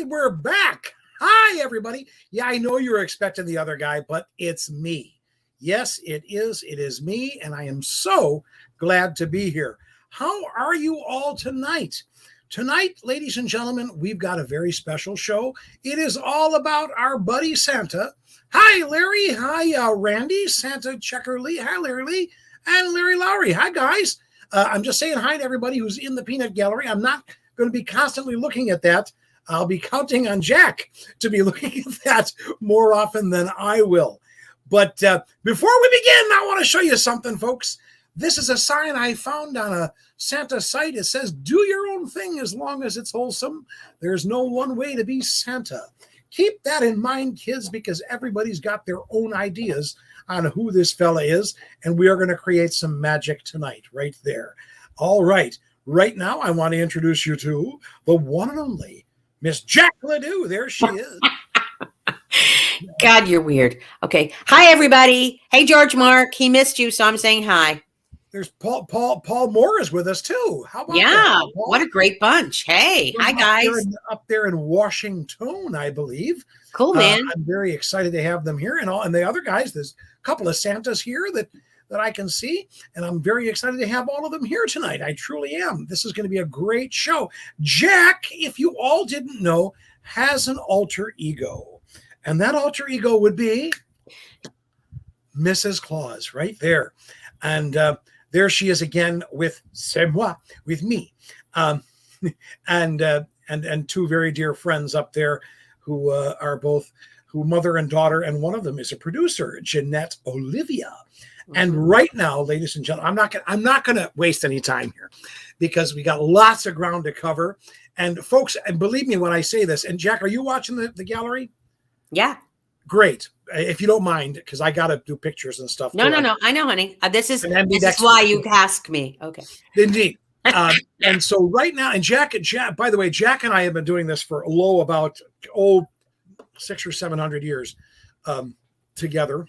We're back. Hi, everybody. Yeah, I know you were expecting the other guy, but it's me. Yes, it is. It is me, and I am so glad to be here. How are you all tonight? Tonight, ladies and gentlemen, we've got a very special show. It is all about our buddy Santa. Hi, Larry. Hi, Randy. Santa Checker Lee. Hi, Larry Lee. And Larry Lowry. Hi, guys. I'm just saying hi to everybody who's in the peanut gallery. I'm not going to be constantly looking at that. I'll be counting on Jack to be looking at that more often than I will. But before we begin, I want to show you something, folks. This is a sign I found on a Santa site. It says, do your own thing as long as it's wholesome. There's no one way to be Santa. Keep that in mind, kids, because everybody's got their own ideas on who this fella is, and we are going to create some magic tonight right there. All right. Right now, I want to introduce you to the one and only Miss Jack Ledoux. There she is. God, you're weird. Okay. Hi, everybody. Hey, George Mark. He missed you, so I'm saying hi. There's Paul Moore is with us, too. How about that, what a great bunch. Hey, hi, guys. Up there in Washington, I believe. Cool, man. I'm very excited to have them here. And the other guys, there's a couple of Santas here that I can see, and I'm very excited to have all of them here tonight. I truly am. This is going to be a great show. Jack, if you all didn't know, has an alter ego, and that alter ego would be Mrs. Claus right there. And there she is again with c'est moi, with me, and two very dear friends up there who are both mother and daughter, and one of them is a producer, Jeanette Olivia. And right now, ladies and gentlemen, I'm not gonna waste any time here because we got lots of ground to cover. And folks, and believe me when I say this, and Jack, are you watching the gallery? Yeah. Great. If you don't mind, because I gotta do pictures and stuff. No. I know, honey. This is why you ask me. Okay. Indeed. And so right now, and Jack, by the way, Jack and I have been doing this for about 600 or 700 years together.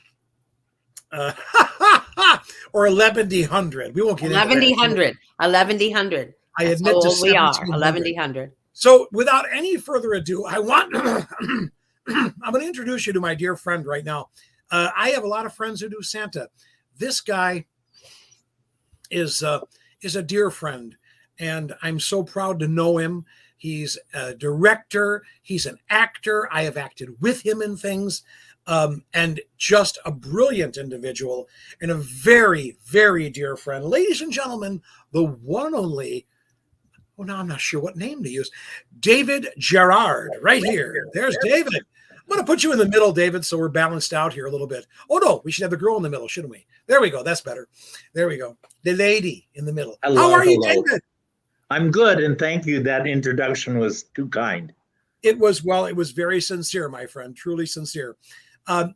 Or 1100. We won't get into 1100. 1100. I admit to we are 1100. So without any further ado, I'm going to introduce you to my dear friend right now. I have a lot of friends who do Santa. This guy is a dear friend, and I'm so proud to know him. He's a director. He's an actor. I have acted with him in things. And just a brilliant individual and a very, very dear friend. Ladies and gentlemen, the one and only, now I'm not sure what name to use, David Gerard, right here. There's David. I'm going to put you in the middle, David, so we're balanced out here a little bit. Oh, no, we should have the girl in the middle, shouldn't we? There we go. That's better. There we go. The lady in the middle. Hello, how are you, David? I'm good, and thank you. That introduction was too kind. It was very sincere, my friend, truly sincere.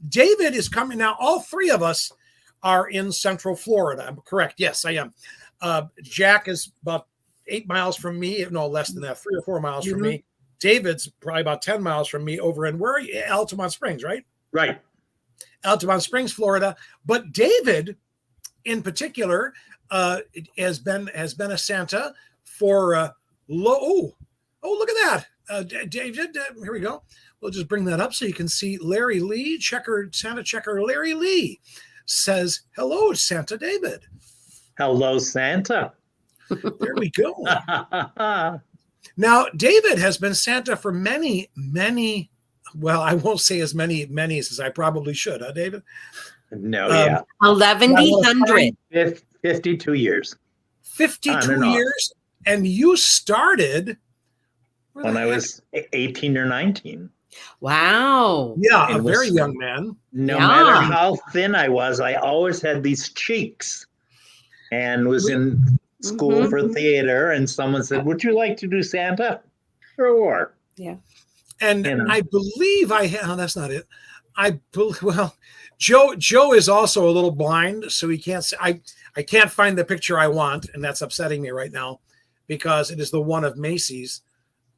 David is coming now. All three of us are in Central Florida. I'm correct. Yes, I am. Jack is about 8 miles from me. No, less than that, 3 or 4 miles from me. David's probably about 10 miles from me over in where are you? Altamont Springs, right? Right. Altamont Springs, Florida. But David, in particular, has been a Santa for look at that. David, here we go. We'll just bring that up so you can see Larry Lee, Santa Checker Larry Lee says, hello, Santa David. Hello, Santa. There we go. Now, David has been Santa for many, well, I won't say as many as I probably should, huh, David? No, yeah. 1100. 52 years. 52 years. And you started when I was 18 or 19. Wow. Yeah, a It very was- young man. No Yeah. matter how thin I was, I always had these cheeks, and was in school Mhm. for theater. And someone said, "Would you like to do Santa?" Sure. Yeah. And You know. I believe oh, that's not it. Well, Joe is also a little blind, so he can't see. I can't find the picture I want, and that's upsetting me right now because it is the one of Macy's,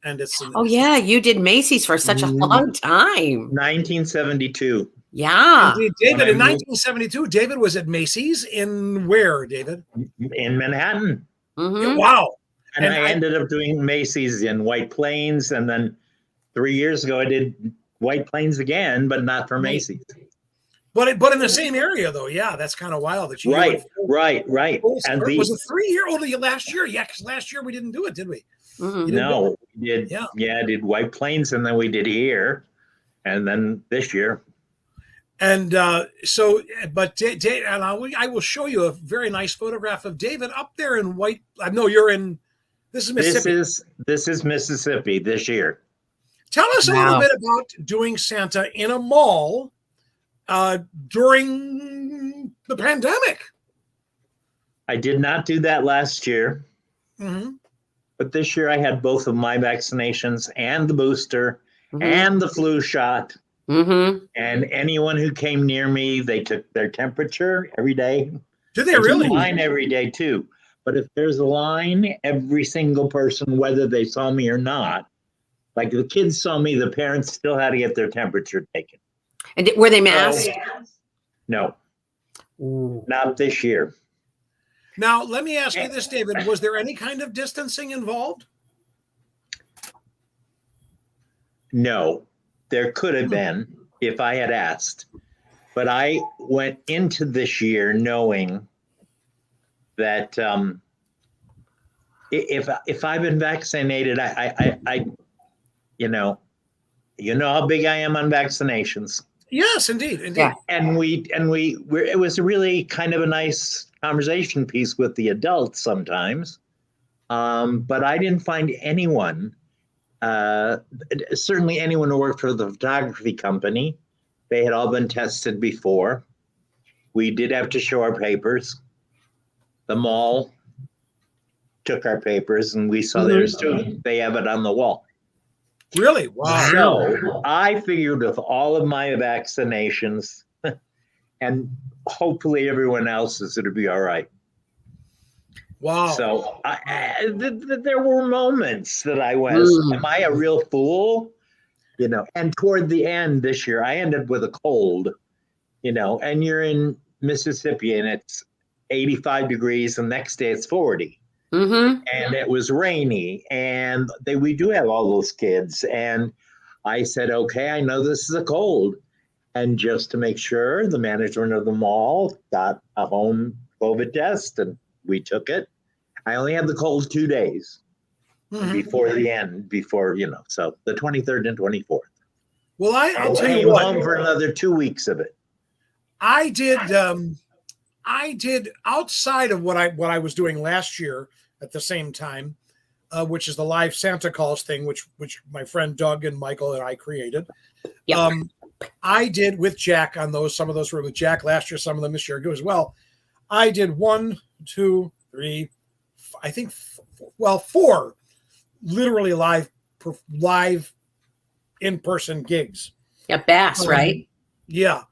and it's Oh yeah, you did Macy's for such a long time. 1972. Yeah. Indeed, David, When I in moved- 1972, David was at Macy's in where, David? in Manhattan. Mhm. Wow. And, And I ended up doing Macy's in White Plains. And then 3 years ago, I did White Plains again, but not for Macy's. But in the same area though, yeah, that's kind of wild that you Right. And was it 3 year old last year? Yeah, because last year we didn't do it, did we? Mhm. You we did. Yeah. I did White Plains, and then we did here, and then this year. And but and I will show you a very nice photograph of David up there in White. I know you're in. This is Mississippi. This is Mississippi this year. Tell us a Wow. little bit about doing Santa in a mall during the pandemic. I did not do that last year, Mm-hmm. but this year I had both of my vaccinations and the booster Mhm. and the flu shot. Mhm. And anyone who came near me, they took their temperature every day. Did they There's really? a line every day too. But if there's a line, every single person, whether they saw me or not, like the kids saw me, the parents still had to get their temperature taken. And were they masked? No, Ooh. not this year. Now, let me ask you this, David. Was there any kind of distancing involved? No, there could have been if I had asked. But I went into this year knowing that if I've been vaccinated, I you know how big I am on vaccinations. Yes, indeed. Yeah. And it was really kind of a nice conversation piece with the adults sometimes. But I didn't find anyone, certainly anyone who worked for the photography company. They had all been tested before. We did have to show our papers. The mall took our papers, and we saw theirs too. They have it on the wall. Really? Wow. So I figured with all of my vaccinations and hopefully everyone else's, it'll be all right. Wow. So there were moments that I was, am I a real fool? And toward the end this year, I ended with a cold, and you're in Mississippi and it's 85 degrees, and the next day it's 40. Mm-hmm. And it was rainy, and we do have all those kids. And I said, okay, I know this is a cold. And just to make sure, the management of the mall got a home COVID test, and we took it. I only had the cold 2 days before the end, so the 23rd and 24th. Well, I'll tell came you what. home for another 2 weeks of it. I did outside of what I was doing last year at the same time, which is the live Santa calls thing, which my friend Doug and Michael and I created. Yep. I did with Jack on some of those were with Jack last year, some of them this year as well. I did 1, 2, 3, I think, 4 literally live in-person gigs. Yeah, Bass, right? Yeah.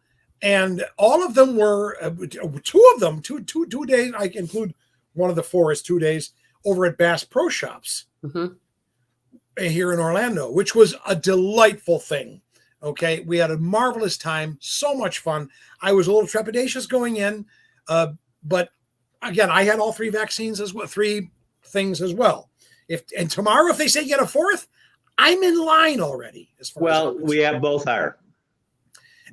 And all of them were 2 days. I include one of the 4 is 2 days over at Bass Pro Shops here in Orlando, which was a delightful thing. Okay. We had a marvelous time. So much fun. I was a little trepidatious going in. But again, I had all 3 vaccines as well, 3 things as well. And tomorrow, if they say get a 4th, I'm in line already. We have both are.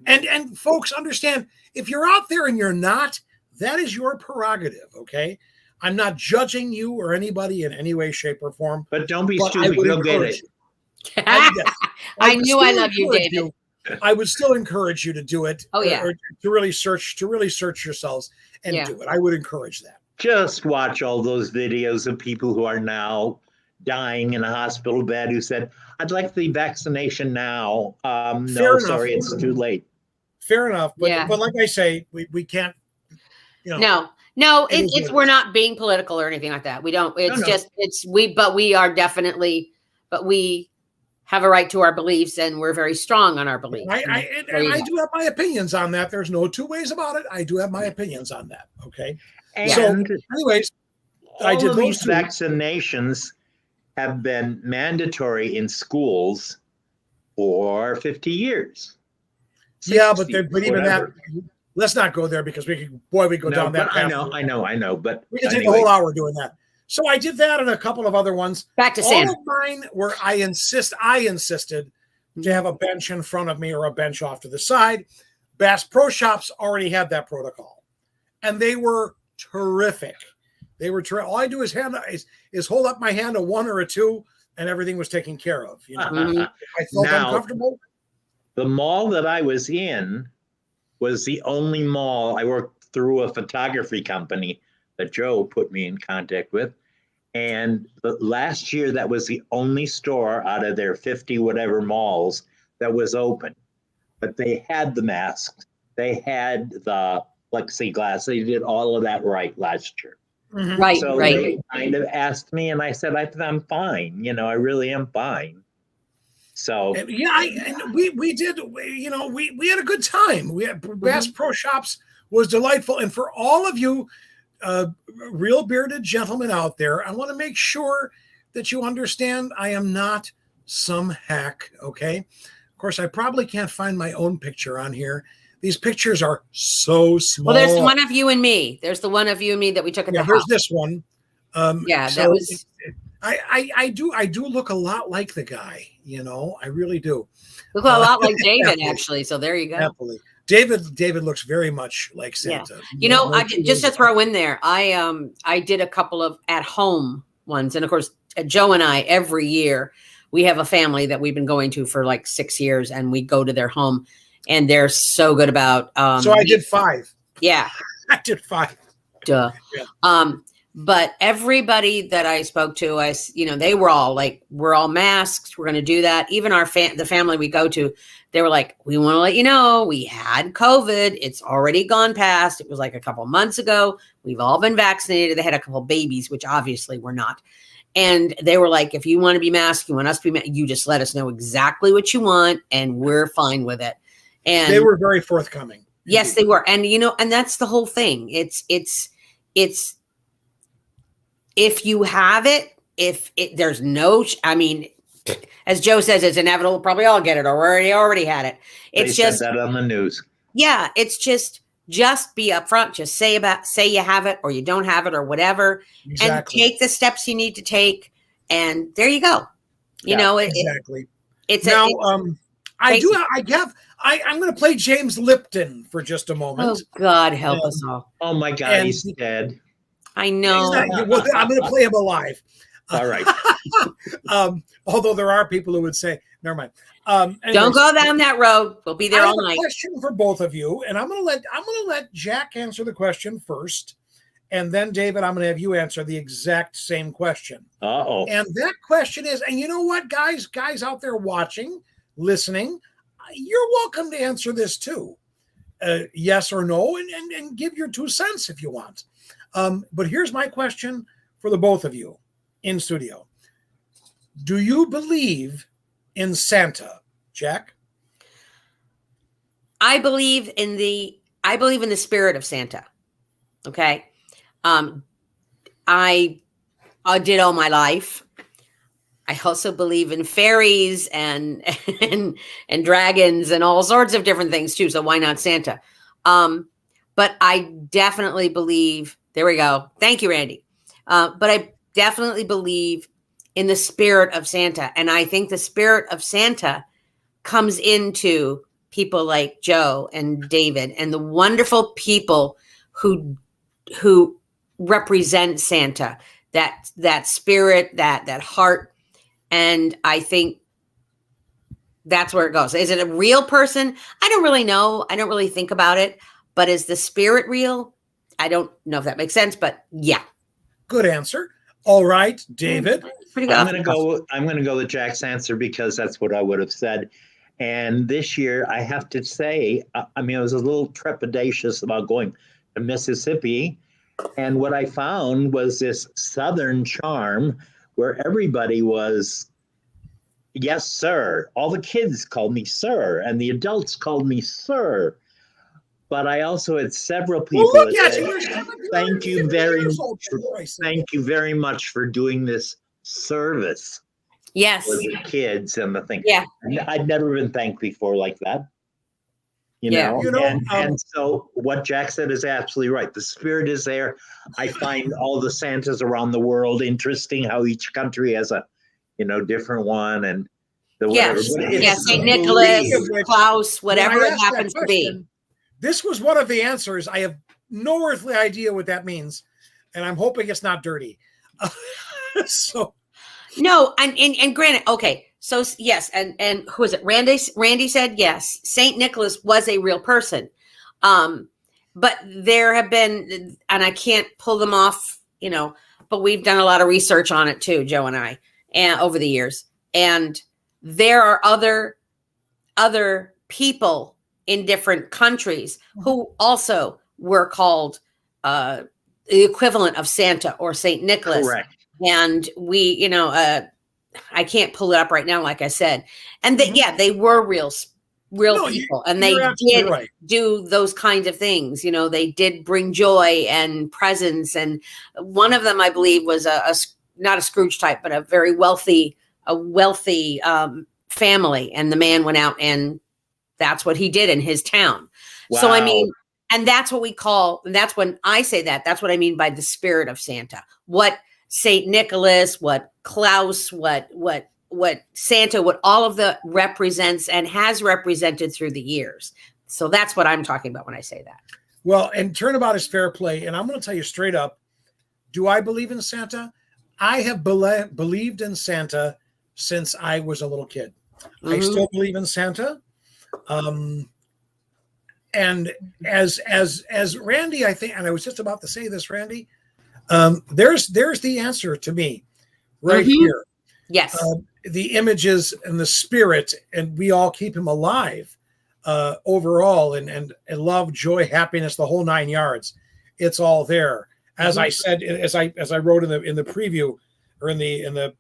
And folks, understand, if you're out there and you're not, that is your prerogative, okay? I'm not judging you or anybody in any way, shape, or form. But don't be stupid. You'll get it. I knew I love you, David. I would still encourage you to do it. Oh, yeah. Or to really search yourselves and do it. I would encourage that. just watch all those videos of people who are now dying in a hospital bed who said, I'd like the vaccination now. Fair No, enough. sorry, it's too late. Fair enough. But, Yeah. but like I say, we can't, No, It is it's what it we're is. not being political or anything like that. We don't. It's No. just but we are definitely, but we have a right to our beliefs, and we're very strong on our beliefs. I do have my opinions on that. There's no two ways about it. I do have my opinions on that. Okay. And So, anyways, I all did of those these two. vaccinations have been mandatory in schools for 50 years. Yeah, 60, but even whatever. that, let's not go there because we go down that but path. I know. But We can take anyway. a whole hour doing that. So I did that and a couple of other ones. Back to All Santa. of mine were I insisted to have a bench in front of me or a bench off to the side. Bass Pro Shops already had that protocol, and they were terrific. They were all I do is hold up my hand, a 1 or a 2, and everything was taken care of. You know, Mhm. I felt Now- uncomfortable. The mall that I was in was the only mall. I worked through a photography company that Joe put me in contact with. And last year, that was the only store out of their 50 whatever malls that was open. But they had the masks, they had the plexiglass, they did all of that right last year. Mhm. Right, So right. they kind of asked me, and I said, I'm fine. I really am fine. So And we did. We had a good time. We had Bass Pro Shops was delightful, and for all of you real bearded gentlemen out there, I want to make sure that you understand I am not some hack. Okay, of course, I probably can't find my own picture on here. These pictures are so small. Well, there's the one of you and me. There's the one of you and me that we took at Yeah, the here's house. this one. Yeah, so that was. I do look a lot like the guy. I really do. Look a lot like David, actually. So there you go. Happily. David looks very much like Santa. No I two just ways to throw in there, I did a couple of at home ones, and of course, Joe and I every year we have a family that we've been going to for like 6 years, and we go to their home, and they're so good about. So I did 5. Yeah, I did 5. duh. Yeah. But everybody that I spoke to, they were all like, we're all masked. We're going to do that. Even the family we go to, they were like, we want to let you know we had COVID. It's already gone past. It was like a couple months ago. We've all been vaccinated. They had a couple babies, which obviously we're not. And they were like, if you want to be masked, you want us to be masked, you just let us know exactly what you want, and we're fine with it. And They were very forthcoming. yes, they were. And, and that's the whole thing. It's if you have it, there's no, as Joe says, it's inevitable. We'll probably all get it, or already had it. It's they just said that on the news. Yeah, it's just be upfront. Just say you have it or you don't have it or whatever, Exactly. and take the steps you need to take. And there you go. Exactly. It's now, I'm crazy. going to play James Lipton for just a moment. Oh God, help us all. Oh my God, And- he's dead. I know. I'm going to play him alive. All right. Although there are people who would say, never mind. Don't Anyways, go down that road. We'll be there I have all a night. question for both of you, and I'm going to let Jack answer the question first, and then David, I'm going to have you answer the exact same question. Uh-oh. And that question is, and you know what, guys out there watching, listening, you're welcome to answer this too. Yes or no, and give your 2 cents if you want. But here's my question for the both of you in studio. Do you believe in Santa, Jack? I believe in the spirit of Santa. Okay. I did all my life. I also believe in fairies and dragons and all sorts of different things too. So why not Santa? But I definitely believe, there we go. Thank you, Randy. But I definitely believe in the spirit of Santa. And I think the spirit of Santa comes into people like Joe and David and the wonderful people who represent Santa, that spirit, that heart. And I think that's where it goes. Is it a real person? I don't really know. I don't really think about it. But is the spirit real? I don't know if that makes sense, but yeah. Good answer. All right, David. Pretty I'm good. going to go with Jack's answer because that's what I would have said. And this year, I have to say, I mean, I was a little trepidatious about going to Mississippi. And what I found was this Southern charm where everybody was, yes, sir. All the kids called me sir, and the adults called me sir. But I also had several people Well, look that at said, you. thank you very much. Much. Thank you very much for doing this service Yes. for the kids and the thing. Yeah. I'd never been thanked before like that. Yeah. And so what Jack said is absolutely right. The spirit is there. I find all the Santas around the world interesting, how each country has a, different one and the whatever. Yes. But it's Yes. St. the Nicholas, belief. Klaus, whatever When I it asked that happens to question, be. This was one of the answers. I have no earthly idea what that means, and I'm hoping it's not dirty. So No, and granted, okay. So yes, and who is it? Randy said yes. Saint Nicholas was a real person. But there have been, and I can't pull them off, but we've done a lot of research on it too, Joe and I, and over the years. And there are other people in different countries who also were called the equivalent of Santa or Saint Nicholas. Correct. And we, I can't pull it up right now, like I said. And they were real people, and they did do those kinds of things. They did bring joy and presents. And one of them, I believe, was not a Scrooge type, but a very wealthy family. And the man went out, and that's what he did in his town. Wow. So I mean, and that's what we call. And that's when I say that. That's what I mean by the spirit of Santa. What Saint Nicholas, what Klaus, what Santa, what all of the represents and has represented through the years. So that's what I'm talking about when I say that. Well, and turnabout is fair play. And I'm going to tell you straight up, do I believe in Santa? I have believed in Santa since I was a little kid. Mm-hmm. I still believe in Santa. And as Randy, I think, and I was just about to say this, Randy, there's the answer to me right here. Yes. The images and the spirit, and we all keep him alive overall, and love, joy, happiness, the whole 9 yards. It's all there. As I said, as I wrote in the preview, or in the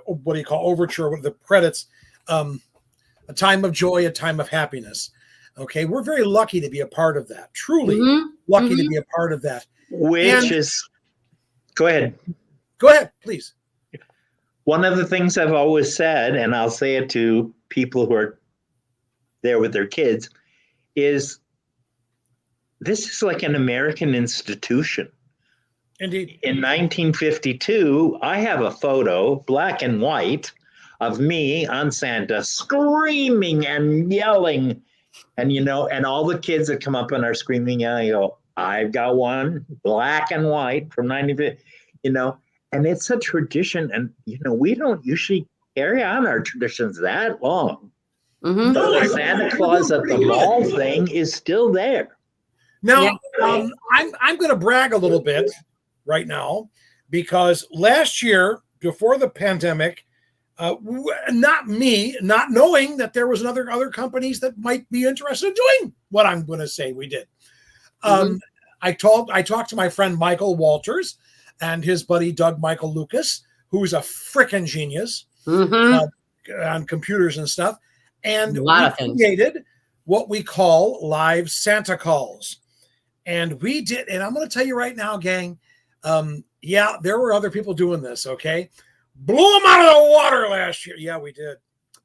what do you call overture, the credits, a time of joy, a time of happiness. Okay, we're very lucky to be a part of that. Truly lucky to be a part of that. Go ahead. Go ahead, please. One of the things I've always said, and I'll say it to people who are there with their kids, is this is like an American institution. Indeed. In 1952, I have a photo, black and white, of me on Santa screaming and yelling. And, and all the kids that come up and are screaming, I go, I've got one, black and white from 1950, and it's a tradition. And, we don't usually carry on our traditions that long. Mm-hmm. The Santa Claus at the mall thing is still there. Now, I'm going to brag a little bit right now, because last year, before the pandemic, not me, not knowing that there was other companies that might be interested in doing what I'm going to say we did. I talked to my friend Michael Walters and his buddy Doug Michael Lucas, who's a frickin' genius on computers and stuff. And we created what we call live Santa calls. And we did, and I'm going to tell you right now, gang, there were other people doing this, okay? Blew them out of the water last year. Yeah, we did.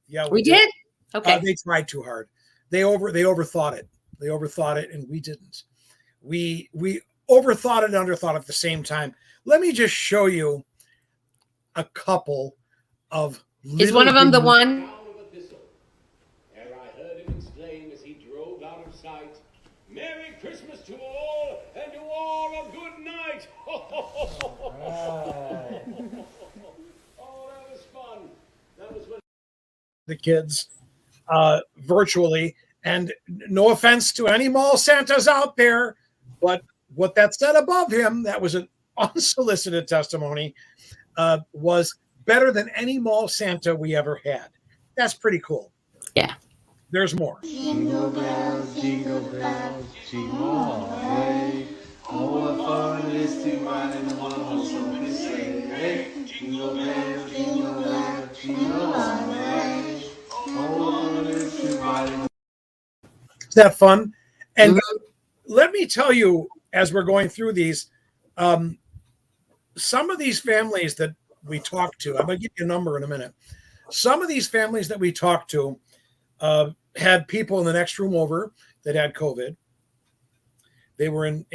Yeah, we did. Okay. They tried too hard. They overthought it. They overthought it, and we didn't. We overthought it and underthought at the same time. Let me just show you a couple of. Is one of them the one? And I heard him exclaim as he drove out of sight, "Merry Christmas to all, and to all a good night." The kids virtually, and no offense to any mall Santas out there, But what that said above him, that was an unsolicited testimony, was better than any mall Santa we ever had. That's pretty cool. Yeah. There's more. Jingle bells, jingle all the way. Oh, what fun it is to ride in a one-horse open sleigh. Hey, jingle bells, jingle all the way. Oh, what fun it is to ride in a... Is that fun? And let me tell you, as we're going through these, some of these families that we talked to, I'm going to give you a number in a minute. Some of these families that we talked to had people in the next room over that had COVID. They were and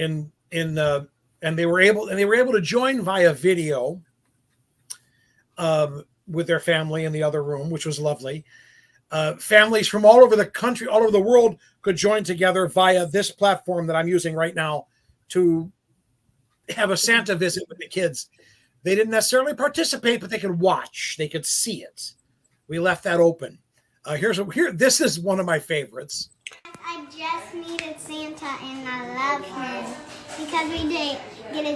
they were able to join via video with their family in the other room, which was lovely. Families from all over the country, all over the world could join together via this platform that I'm using right now to have a Santa visit with the kids. They didn't necessarily participate, but they could watch. They could see it. We left that open. This is one of my favorites. I just meted Santa and I love him because we get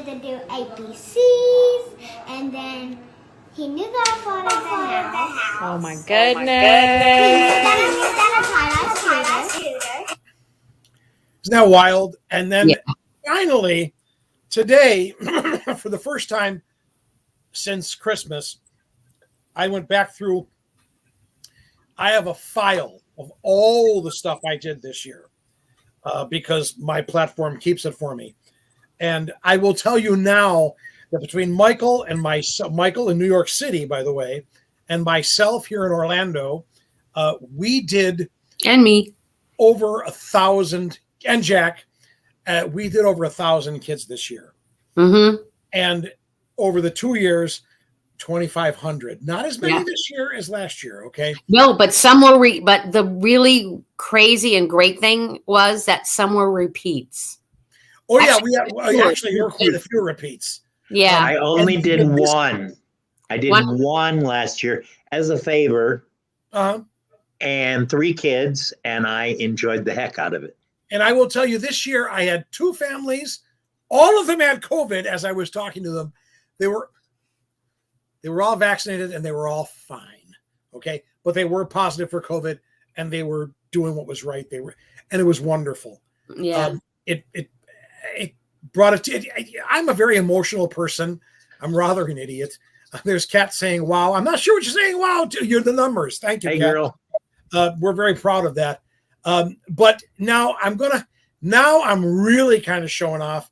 to do ABCs and then he knew the alphabet of the house. Oh my goodness. Isn't that wild? And then finally, today, for the first time since Christmas, I went back through. I have a file of all the stuff I did this year because my platform keeps it for me. And I will tell you now that between Michael in New York City, by the way, and myself here in Orlando, we did over 1,000, and Jack, we did over 1,000 kids this year. Mm-hmm. And over the 2 years, 2,500. Not as many this year as last year. Okay. No, but some were. But the really crazy and great thing was that some were repeats. Oh yeah, there were quite a few repeats. Yeah, I only did one. I did one last year as a favor, and 3 kids, and I enjoyed the heck out of it. And I will tell you, this year I had 2 families. All of them had COVID. As I was talking to them, they were all vaccinated and they were all fine. Okay. But they were positive for COVID and they were doing what was right. And it was wonderful. Yeah. It brought it. I'm a very emotional person. I'm rather an idiot. There's Kat saying, wow. I'm not sure what you're saying. Wow. You're the numbers. Thank you, hey, Kat. Girl. We're very proud of that. But now I'm really kind of showing off.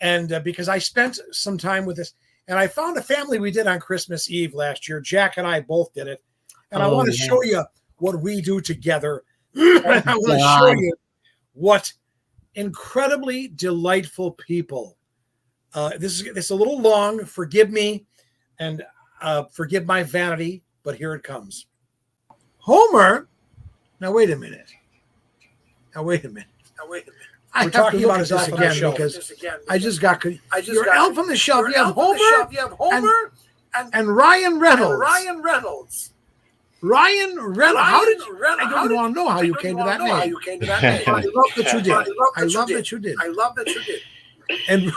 And because I spent some time with this, and I found a family we did on Christmas Eve last year. Jack and I both did it. And I want to show you what we do together. I want to show you what incredibly delightful people. This is a little long. Forgive me and forgive my vanity, but here it comes. Homer. Now, wait a minute. We're talking about this again because I just got your elf on the shelf. You have Homer and Ryan Reynolds. Ryan Reynolds. How did you? I don't want to know how you came to that name. I love that you did. And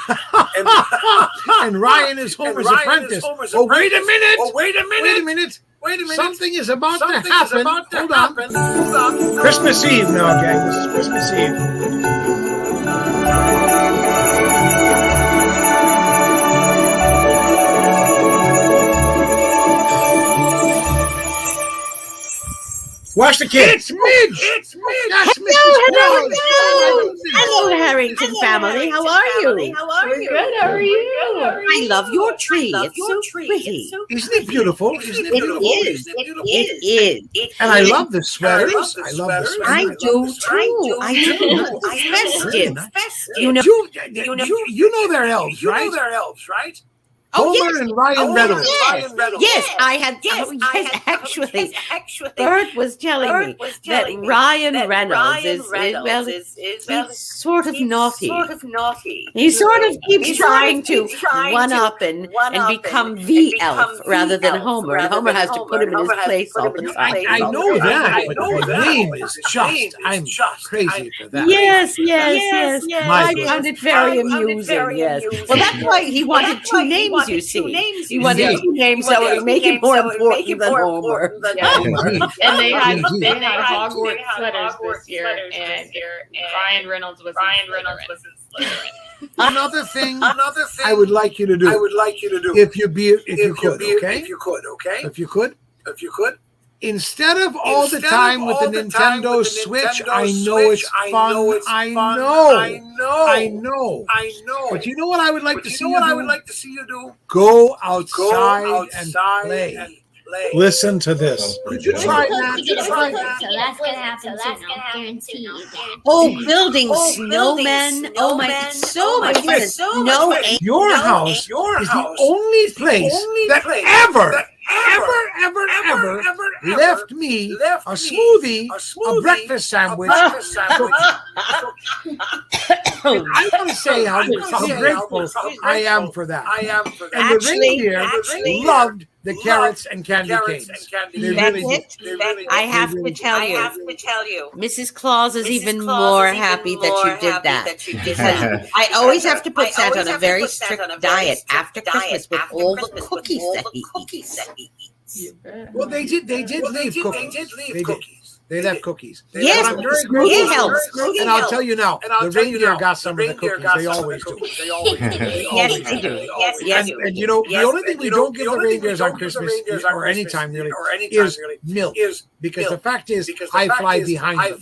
Ryan is Homer's apprentice. Oh, wait a minute. Something is about to happen. Hold on. Christmas Eve now, gang. This is Christmas Eve. Watch the kids. It's Midge. Hello, Harrington family. How are you? We're good. How are you? I love your tree. It's so pretty. Isn't it beautiful? It is. And I love the sweaters. I do too. It's festive. You know they're elves, right? Homer and Ryan Reynolds. Yes, I had. Yes, actually, Bert was telling me that Ryan Reynolds he's sort of naughty. He sort of keeps trying to one up and become the elf rather than Homer. And Homer has to put him in his place all the time. I know that, but the name is just, I'm crazy for that. Yes. My I found it very amusing. Yes. Well, that's why he wanted two names. You see, he wanted two names that would make it more important than Homer. And they had Hogwarts sweaters this year, and Ryan Reynolds was in Slytherin. Another thing I would like you to do. If you could. Instead of all the time with the Nintendo Switch, I know it's fun. I know. But you know what I would like to see you do? Go outside and play. Listen to this. Did you try that? So that's gonna happen soon. I'm guaranteed. Oh, building snowmen. Oh my, so much fun. Your house is the only place that ever left me a smoothie, a breakfast sandwich. I want to say how grateful I am for that. And the reindeer loved the carrots and candy canes. I have to tell you, Mrs. Claus is even more happy that you did that. Because I always have to put Santa on a very strict diet after Christmas with all the cookies that he eats. Well, they did leave cookies. They left cookies. Yes, I'm very grateful. it helps. And I'll tell you now, the reindeer got some of the cookies. They always do. Yes, they do. Yes, and you know, the only thing we don't give the reindeers on Christmas or anytime really is milk. Because the fact is, I fly behind them.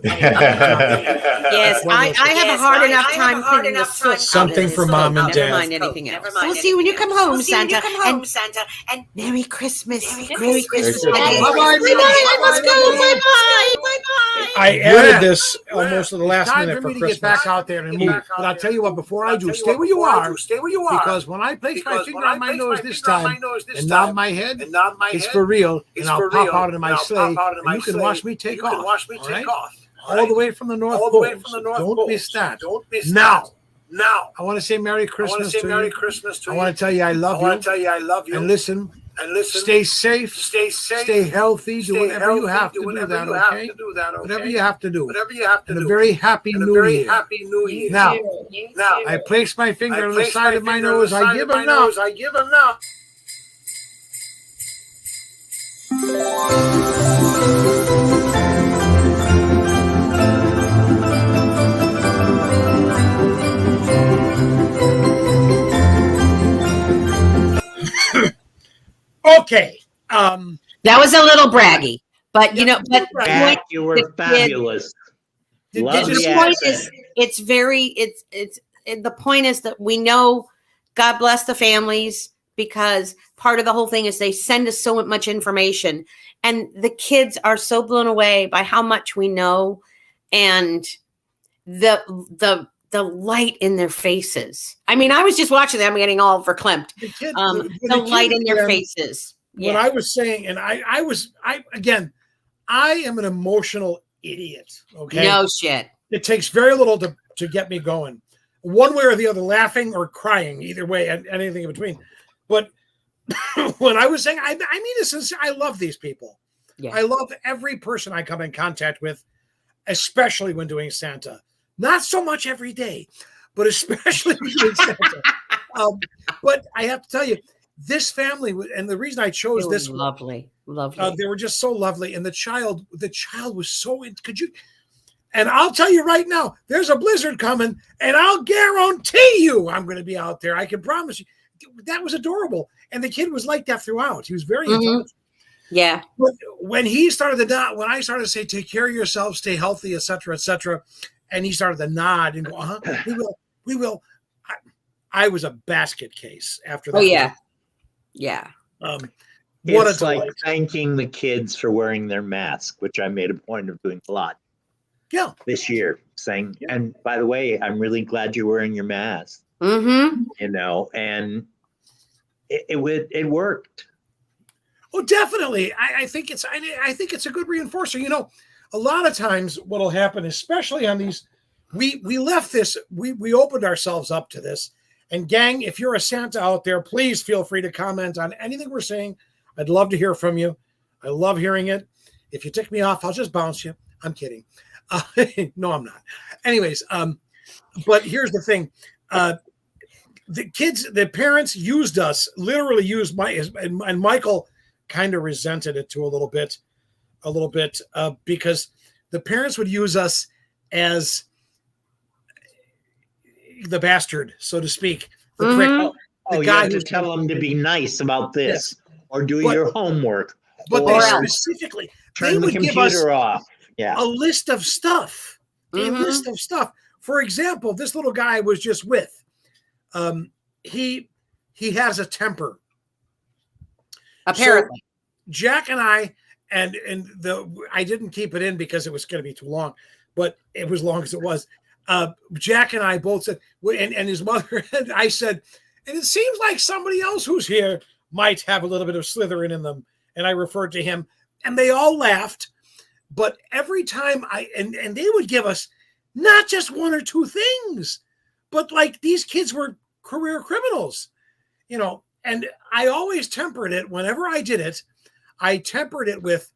Yes, I have a hard enough time cleaning the foot. Something for Mom and Dad. Never mind anything else. We'll see you when you come home, Santa. And Merry Christmas. Merry Christmas. Bye-bye. I must go. Bye-bye. I added this almost at the last minute for me to get back out there and move. But I'll tell you what, before I do, stay where you are. Because when I place my finger on my nose this time and nod my head, it's for real. And I'll pop out into my sleigh and you can watch me take off. All right? All the way from the North Pole. Don't miss that. Now, I want to say Merry Christmas to you. I want to tell you I love you. And listen. Stay safe. Stay healthy. Do whatever you have to do that, okay? Whatever you have to do. And a very happy New Year. Now, I place my finger on the side of my nose. I give him now. Okay. That was a little braggy, but you know, but Jack, you were fabulous. The point is, the point is that we know, God bless the families, because part of the whole thing is they send us so much information, and the kids are so blown away by how much we know, and the light in their faces. I mean, I was just watching them getting all verklempt. The light in their faces. What I was saying, and I am an emotional idiot. Okay. No shit. It takes very little to get me going. One way or the other, laughing or crying, either way, and anything in between. But when I was saying, I mean this, I love these people. Yeah. I love every person I come in contact with, especially when doing Santa. Not so much every day, but especially when doing Santa. But I have to tell you, this family, and the reason I chose this, lovely. They were just so lovely, and the child was so. Could you? And I'll tell you right now, there's a blizzard coming, and I'll guarantee you, I'm going to be out there. I can promise you. That was adorable, and the kid was like that throughout. He was very intelligent. Yeah. But when I started to say, take care of yourself, stay healthy, etc., and he started to nod and go, we will. I was a basket case after that. Oh yeah. Yeah. It's like thanking the kids for wearing their mask, which I made a point of doing a lot. Yeah. This year, saying, and by the way, I'm really glad you're wearing your mask. Mm-hmm. You know, and it worked. Oh, definitely. I think it's a good reinforcer. You know, a lot of times what'll happen, especially on these, we left this, we opened ourselves up to this. And gang, if you're a Santa out there, please feel free to comment on anything we're saying. I'd love to hear from you. I love hearing it. If you tick me off, I'll just bounce you. I'm kidding. No, I'm not. Anyways, but here's the thing. The parents used us, literally used and Michael kind of resented it too a little bit, because the parents would use us as the bastard, so to speak. The prick. You have to tell them to be nice about this, or do your homework. But they specifically, turn the computer off. Yeah, a list of stuff. A list of stuff. For example, this little guy I was just with, he has a temper. Apparently. So Jack and I, I didn't keep it in because it was going to be too long, but it was long as it was. Jack and I both said, and his mother and I said, and it seems like somebody else who's here might have a little bit of Slytherin in them. And I referred to him, and they all laughed. But every time and they would give us not just one or two things, but like these kids were career criminals, you know. And I always tempered it whenever I did it. I tempered it with,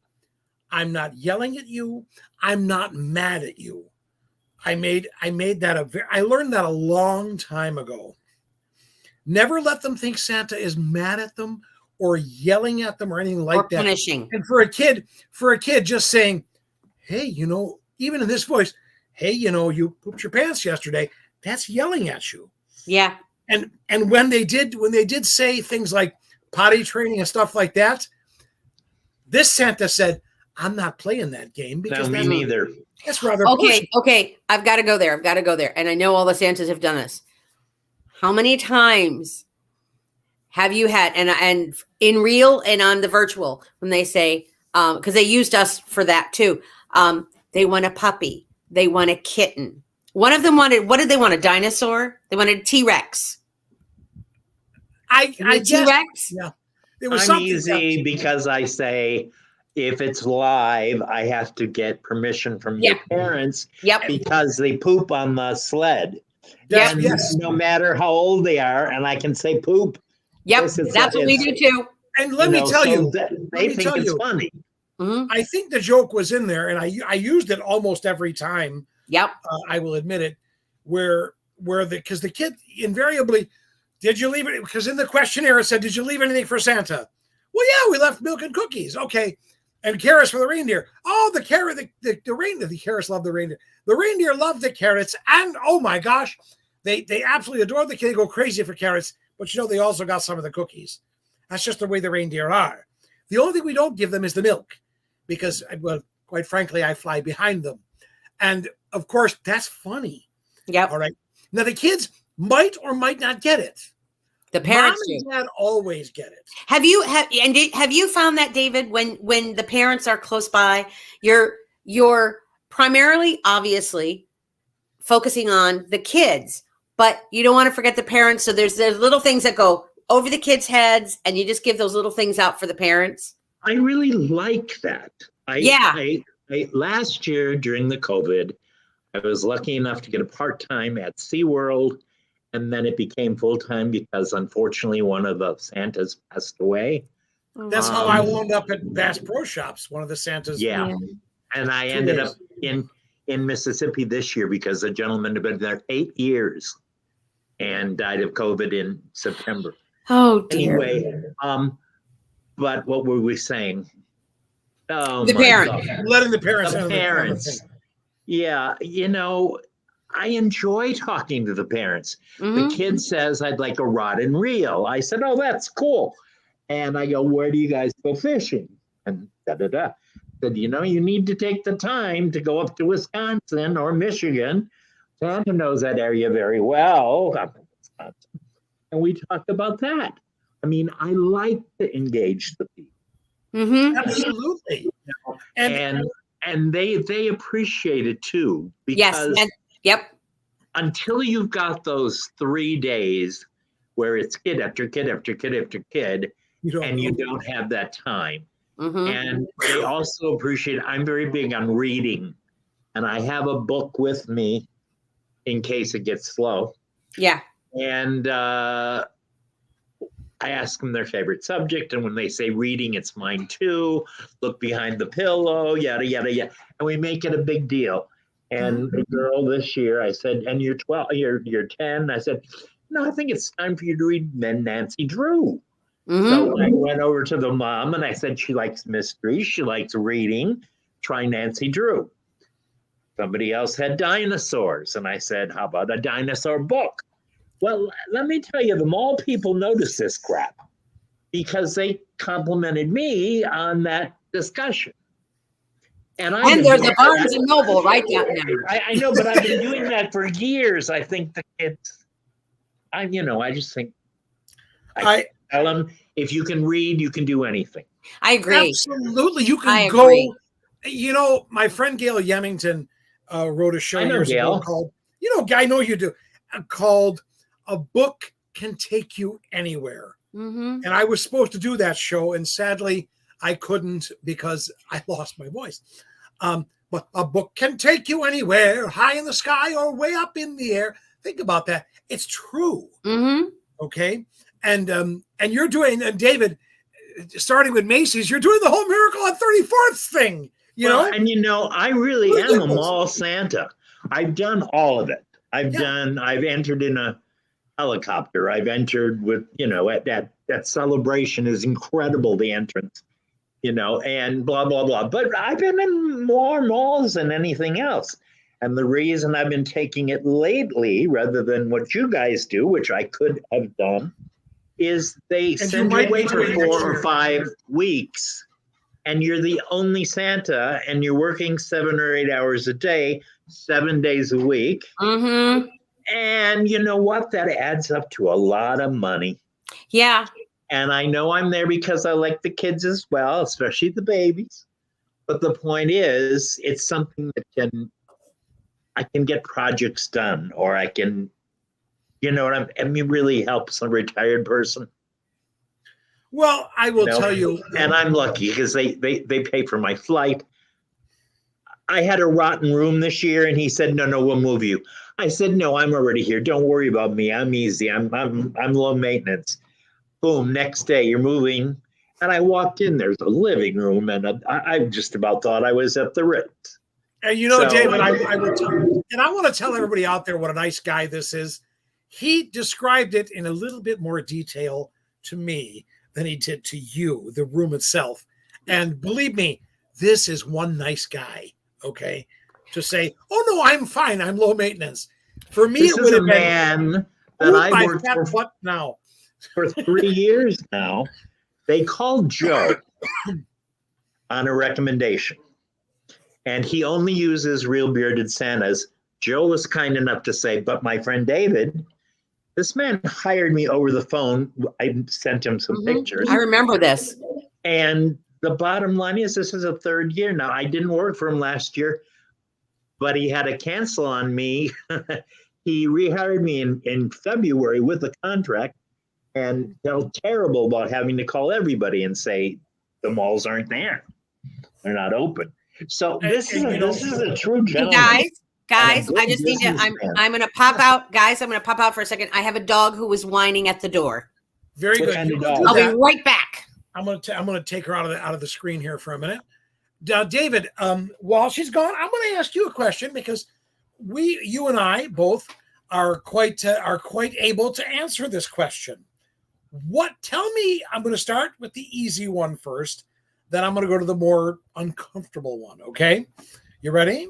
I'm not yelling at you. I'm not mad at you. I learned that a long time ago. Never let them think Santa is mad at them or yelling at them or anything like that. Or punishing. And for a kid just saying, hey, you know, even in this voice, hey, you know, you pooped your pants yesterday. That's yelling at you. Yeah. And when they did say things like potty training and stuff like that, this Santa said, I'm not playing that game because me neither. That's rather okay. Okay, I've got to go there. And I know all the Santas have done this. How many times have you had, and in real and on the virtual, when they say, because they used us for that too, they want a puppy, they want a kitten. One of them wanted, what did they want? A dinosaur? They wanted a T-Rex. I guess, T-Rex? Yeah. It was I'm easy because I say, if it's live, I have to get permission from your parents because they poop on the sled. And no matter how old they are, and I can say poop. Yep, that's what we do too. And let me tell you, they think it's funny. Mm-hmm. I think the joke was in there, and I used it almost every time. Yep, I will admit it. Because the kid invariably, did you leave it? Because in the questionnaire it said, did you leave anything for Santa? Well, yeah, we left milk and cookies. Okay. And carrots for the reindeer. Oh, the reindeer. The carrots love the reindeer. The reindeer love the carrots. And oh my gosh, they absolutely adore the kid. They go crazy for carrots. But you know, they also got some of the cookies. That's just the way the reindeer are. The only thing we don't give them is the milk. Because, well, quite frankly, I fly behind them. And of course, that's funny. Yep. All right. Now the kids might or might not get it. The parents Mom and Dad always get it. Have you found that, David, when the parents are close by, you're primarily obviously focusing on the kids, but you don't want to forget the parents. So there's little things that go over the kids' heads, and you just give those little things out for the parents. I really like that. I last year during the COVID, I was lucky enough to get a part-time at SeaWorld. And then it became full-time because, unfortunately, one of the Santas passed away. That's how I wound up at Bass Pro Shops, one of the Santas. Yeah. And I ended up in Mississippi this year because a gentleman had been there 8 years and died of COVID in September. Oh, dear. Anyway, but what were we saying? Oh, the parents. Letting the parents. The parents. Yeah, you know, I enjoy talking to the parents. Mm-hmm. The kid says, I'd like a rod and reel. I said, oh, that's cool. And I go, where do you guys go fishing? And da-da-da. Said, you know, you need to take the time to go up to Wisconsin or Michigan. Santa knows that area very well. And we talked about that. I mean, I like to engage the people. Mm-hmm. Absolutely. And they appreciate it too. Because Yep. until you've got those 3 days where it's kid after kid after kid after kid, and you don't have that time. And they also appreciate, I'm very big on reading, and I have a book with me in case it gets slow. Yeah. And I ask them their favorite subject, and when they say reading, it's mine too. Look behind the pillow, yada, yada, yada. And we make it a big deal. And the girl this year, I said, and you're 12, you're 10. I said, no, I think it's time for you to read Nancy Drew. So I went over to the mom and I said, she likes mysteries, she likes reading, try Nancy Drew. Somebody else had dinosaurs. And I said, how about a dinosaur book? Well, let me tell you, the mall people notice this crap because they complimented me on that discussion. And they're the Barnes and Noble right down there. I know, but I've been doing that for years. I think the kids, I just think I tell them, if you can read, you can do anything. I agree. Absolutely. You can go, my friend Gail Yemington wrote a show years ago called, I know you do, called A Book Can Take You Anywhere. And I was supposed to do that show, and sadly I couldn't because I lost my voice. But a book can take you anywhere, high in the sky or way up in the air. Think about that. It's true. Okay. And you're doing, David, starting with Macy's, you're doing the whole Miracle on 34th thing, know? And I really am a mall Santa. I've done all of it. I've entered in a helicopter. I've entered with, at that celebration is incredible, the entrance, and blah, blah, blah. But I've been in more malls than anything else. And the reason I've been taking it lately, rather than what you guys do, which I could have done, is they send you away for 4 or 5 weeks, and you're the only Santa, and you're working 7 or 8 hours a day, 7 days a week. And you know what? That adds up to a lot of money. Yeah. And I know I'm there because I like the kids as well, especially the babies. But the point is, it's something that I can get projects done, or I can, it really helps a retired person. Well, I will tell you. And I'm lucky because they pay for my flight. I had a rotten room this year, and he said, no, we'll move you. I said, no, I'm already here. Don't worry about me. I'm easy. I'm low maintenance. Boom, next day you're moving. And I walked in, there's a living room, and I just about thought I was at the Ritz. And David, I would tell you, and I want to tell everybody out there what a nice guy this is. He described it in a little bit more detail to me than he did to you, the room itself. And believe me, this is one nice guy, okay? To say, oh, no, I'm fine. I'm low maintenance. For me, this it would have been, man that I worked for now. For 3 years now. They called Joe on a recommendation, and he only uses real bearded Santas. Joe was kind enough to say, but my friend David, this man hired me over the phone. I sent him some pictures. I remember this. And the bottom line is, this is a 3rd year now. I didn't work for him last year, but he had to cancel on me. He rehired me in February with a contract, and felt terrible about having to call everybody and say the malls aren't there. They're not open. So this is a true gentleman. Guys, I just need to, I'm going to pop out. Guys, I'm going to pop out for a second. I have a dog who was whining at the door. Very good. I'll be right back. I'm going to take her out of the screen here for a minute. David, while she's gone, I'm going to ask you a question, because you and I both are quite able to answer this question. Tell me, I'm going to start with the easy one first, then I'm going to go to the more uncomfortable one. Okay. You ready?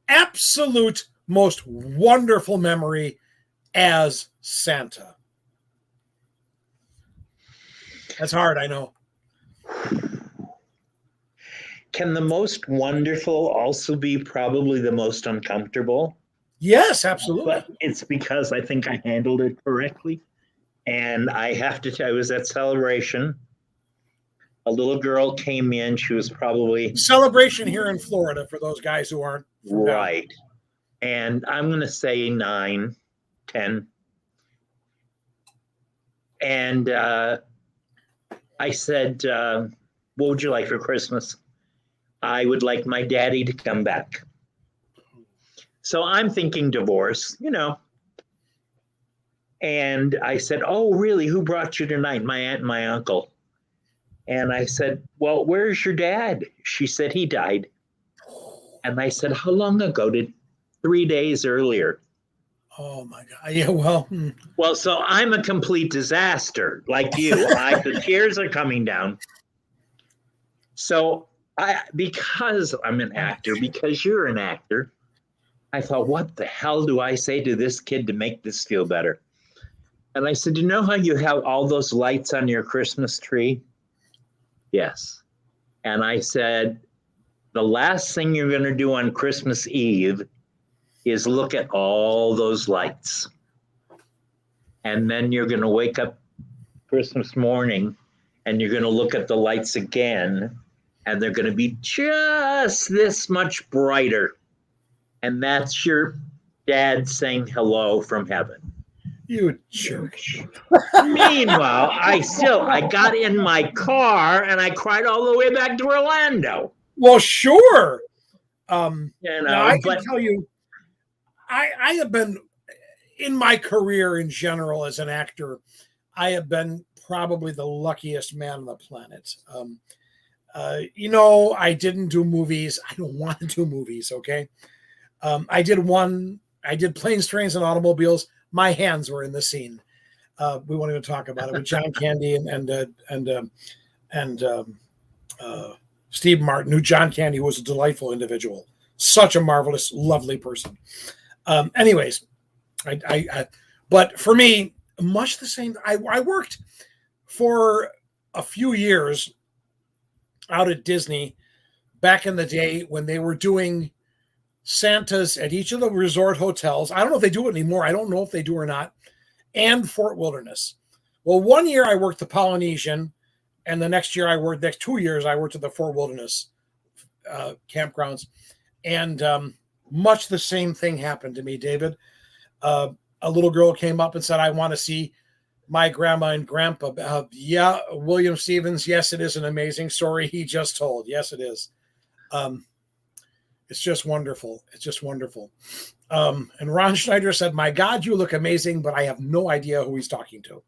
Absolute most wonderful memory as Santa. That's hard, I know. Can the most wonderful also be probably the most uncomfortable? Yes, absolutely. But it's because I think I handled it correctly. And I have to tell you, it was that celebration. A little girl came in. She was probably... Celebration here in Florida, for those guys who aren't... Right. And I'm going to say 9, 10. And I said, what would you like for Christmas? I would like my daddy to come back. So I'm thinking divorce, And I said, oh, really? Who brought you tonight? My aunt and my uncle. And I said, well, where's your dad? She said, he died. And I said, how long ago? 3 days earlier. Oh my God. Yeah, well. Well, so I'm a complete disaster like you. The tears are coming down. So because I'm an actor, because you're an actor, I thought, what the hell do I say to this kid to make this feel better? And I said, you know how you have all those lights on your Christmas tree? Yes. And I said, the last thing you're going to do on Christmas Eve is look at all those lights. And then you're going to wake up Christmas morning and you're going to look at the lights again, and they're going to be just this much brighter. And that's your dad saying hello from heaven. You jerk. Meanwhile, I got in my car and I cried all the way back to Orlando. Well, sure. Now I can tell you, I have been, in my career in general as an actor, I have been probably the luckiest man on the planet. I didn't do movies. I don't want to do movies, okay? I did Planes, Trains, and Automobiles. My hands were in the scene. We won't even talk about it with John Candy and Steve Martin, who John Candy was a delightful individual, such a marvelous, lovely person. Anyways, but for me, much the same. I worked for a few years out at Disney back in the day when they were doing Santas at each of the resort hotels. I don't know if they do it anymore. I don't know if they do or not. And Fort Wilderness. Well, one year I worked the Polynesian, and the next 2 years, I worked at the Fort Wilderness campgrounds. And much the same thing happened to me, David. A little girl came up and said, I want to see my grandma and grandpa. Yeah, William Stevens. Yes, it is an amazing story he just told. Yes, it is. It's just wonderful. It's just wonderful. And Ron Schneider said, my God, you look amazing, but I have no idea who he's talking to.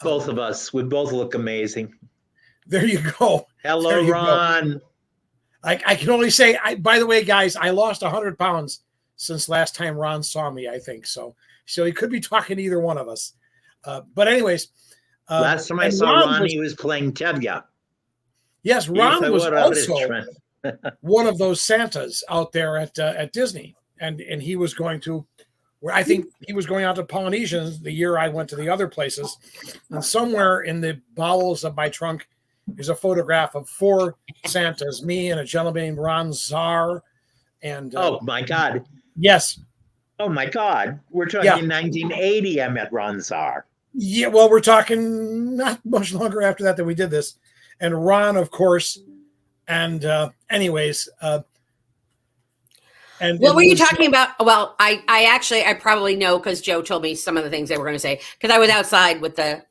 Both of us. We both look amazing. There you go. Hello, Ron. Go. I can only say, by the way, guys, I lost 100 pounds since last time Ron saw me, I think. So he could be talking to either one of us. But anyways. Last time I saw Ron, he was playing Tevye. Yes, Ron was also one of those Santas out there at Disney. And he was going to, I think he was going out to Polynesians the year I went to the other places. And somewhere in the bowels of my trunk is a photograph of 4 Santas, me and a gentleman named Ron Czar. And oh my God. Yes. Oh my God. We're talking 1980. I met Ron Czar. Yeah, well, we're talking not much longer after that we did this. And Ron, of course. And anyways, and what were you talking about? Well, I probably know because Joe told me some of the things they were going to say because I was outside with the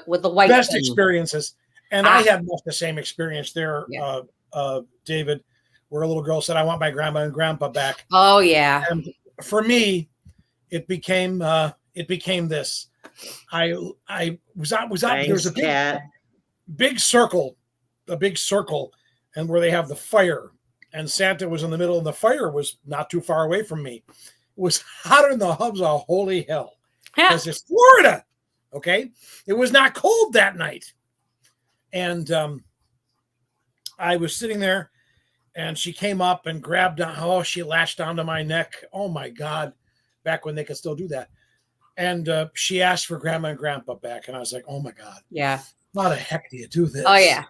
white best experiences, and I had much the same experience there, David, where a little girl said, "I want my grandma and grandpa back." Oh yeah, and for me, it became this. I was out. There was a big circle, and where they have the fire. And Santa was in the middle, and the fire was not too far away from me. It was hotter than the hubs of holy hell. Because it's Florida, okay? It was not cold that night. And I was sitting there, and she came up and grabbed on. Oh, she latched onto my neck. Oh, my God. Back when they could still do that. And she asked for grandma and grandpa back. And I was like, oh, my God. Yeah. How the heck do you do this? Oh, yeah.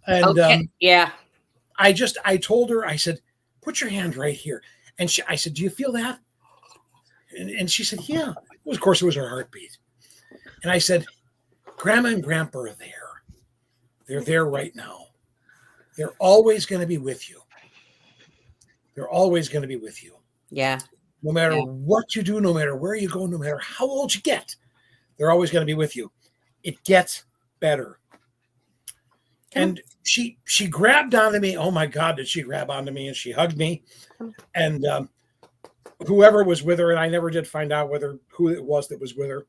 And yeah. I told her, I said, put your hand right here. And I said, do you feel that? And she said, yeah. Of course, it was her heartbeat. And I said, grandma and grandpa are there. They're there right now. They're always going to be with you. They're always going to be with you. Yeah. No matter what you do, no matter where you go, no matter how old you get, they're always going to be with you. It gets better. And she grabbed onto me. Oh my God, did she grab onto me? And she hugged me. And whoever was with her, and I never did find out who it was that was with her.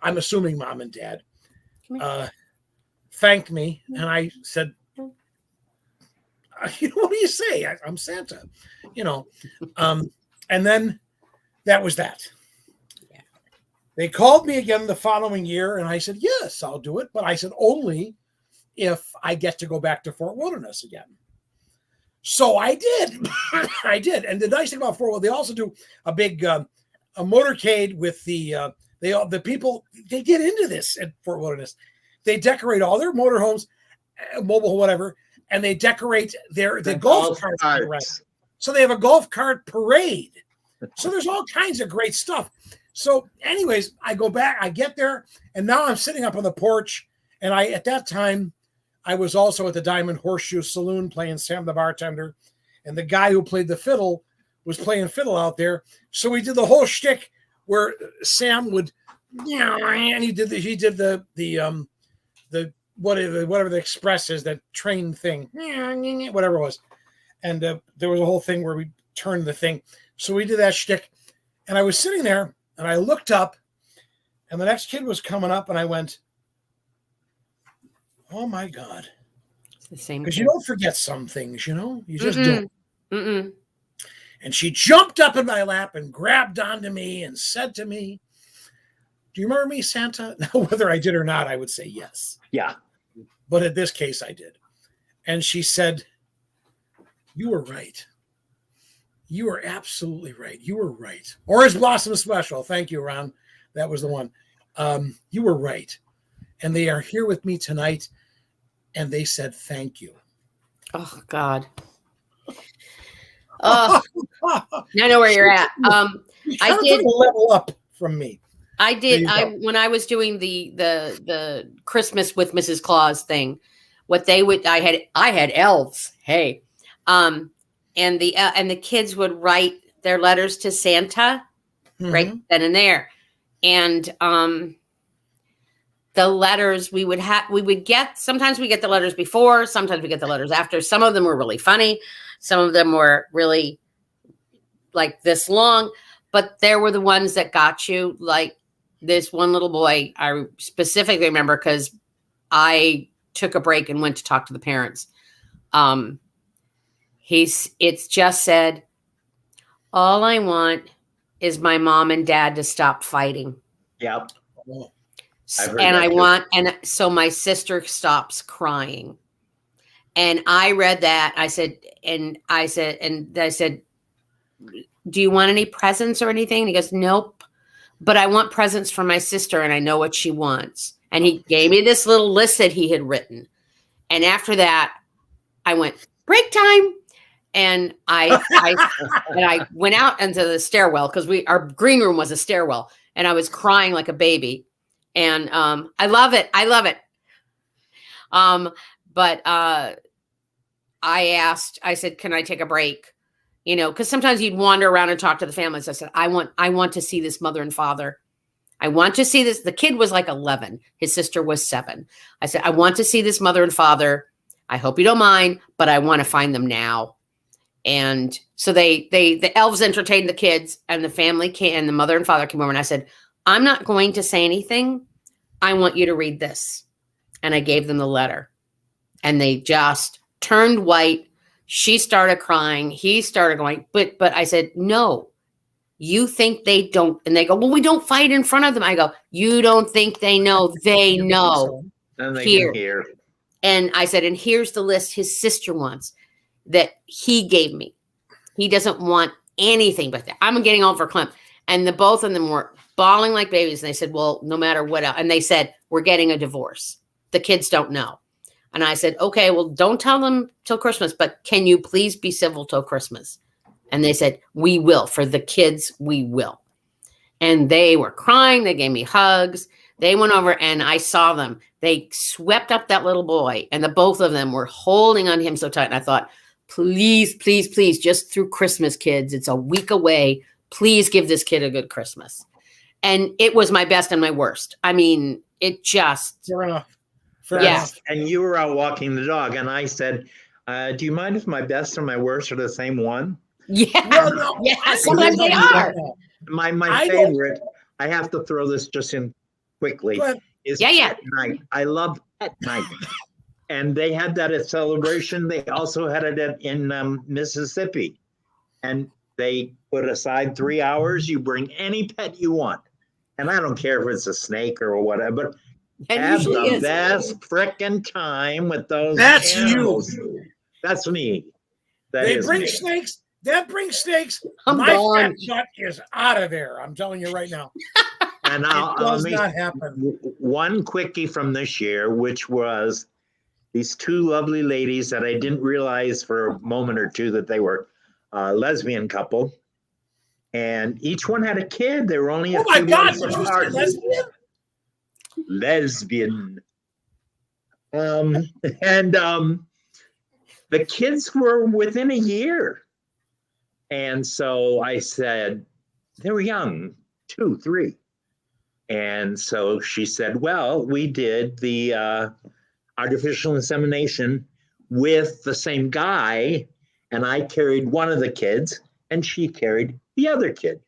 I'm assuming mom and dad. Thanked me, and I said, "You know, what do you say? I'm Santa." You know, and then that was that. Yeah. They called me again the following year, and I said, "Yes, I'll do it," but I said only if I get to go back to Fort Wilderness again. So I did. I did. And the nice thing about Fort Wilderness, they also do a big a motorcade with the people. They get into this at Fort Wilderness. They decorate all their motorhomes, mobile, whatever, and they decorate the golf carts. So they have a golf cart parade. So there's all kinds of great stuff. So anyways, I go back, I get there, and now I'm sitting up on the porch. And at that time, I was also at the Diamond Horseshoe Saloon playing Sam the bartender. And the guy who played the fiddle was playing fiddle out there. So we did the whole shtick where Sam would, and he did the whatever the express is, that train thing, whatever it was. And there was a whole thing where we turned the thing. So we did that shtick. And I was sitting there and I looked up and the next kid was coming up and I went, oh my God. It's the same. Because you don't forget some things, you just don't. Mm-mm. And she jumped up in my lap and grabbed onto me and said to me, "Do you remember me, Santa?" Now, whether I did or not, I would say yes. Yeah. But in this case, I did. And she said, "You were right. You were absolutely right. You were right." Orange Blossom Special. Thank you, Ron. That was the one. You were right. And they are here with me tonight. And they said, thank you. Oh, God. Oh, I know where you're at. I did level up from me. I did. When I was doing the Christmas with Mrs. Claus thing, what they would, I had elves. Hey, and the kids would write their letters to Santa right then and there, and the letters we would get. Sometimes we get the letters before. Sometimes we get the letters after. Some of them were really funny. Some of them were really like this long. But there were the ones that got you, like this one little boy. I specifically remember because I took a break and went to talk to the parents. It's just said, all I want is my mom and dad to stop fighting. Yep. And so my sister stops crying. And I read that. I said, do you want any presents or anything? And he goes, nope, but I want presents for my sister and I know what she wants. And he gave me this little list that he had written. And after that, I went, break time. And I went out into the stairwell because our green room was a stairwell and I was crying like a baby. And I love it. I love it. But I said, can I take a break? Because sometimes you'd wander around and talk to the families. I said, I want to see this mother and father. I want to see this. The kid was like 11. His sister was 7. I said, I want to see this mother and father. I hope you don't mind, but I want to find them now. And so the elves entertained the kids and the family came and the mother and father came over and I said, I'm not going to say anything. I want you to read this. And I gave them the letter and they just turned white. She started crying. He started going, but I said, no, you think they don't. And they go, well, we don't fight in front of them. I go, you don't think they know. They know. And they can hear. And I said, and here's the list his sister wants that he gave me. He doesn't want anything but that. I'm getting all for Clem. And the both of them were bawling like babies. And they said, well, no matter what else. And they said, we're getting a divorce. The kids don't know. And I said, okay, well, don't tell them till Christmas, but can you please be civil till Christmas? And they said, we will. For the kids, we will. And they were crying. They gave me hugs. They went over and I saw them. They swept up that little boy and the both of them were holding on him so tight. And I thought, please, please, please, just through Christmas, kids. It's a week away. please give this kid a good Christmas. And it was my best and my worst. I mean, it just. Fair enough. And you were out walking the dog, and I said, do you mind if my best and my worst are the same one? Yeah. Well, no, yeah, sometimes they are. My favorite, I have to throw this just in quickly, is Pet Night. I love Pet Night. And they had that at Celebration. They also had it in Mississippi. And they put aside 3 hours. You bring any pet you want. And I don't care if it's a snake or whatever, but have the best frickin' time with those animals. That's me. They bring snakes. That brings snakes. My fat butt is out of there. I'm telling you right now. And it does not happen. One quickie from this year, which was these two lovely ladies that I didn't realize for a moment or two that they were a lesbian couple. And each one had a kid. They were only a few months apart. Lesbian. The kids were within a year. And so I said, they were young, 2, 3. And so she said, well, we did the artificial insemination with the same guy. And I carried one of the kids and she carried the other kid.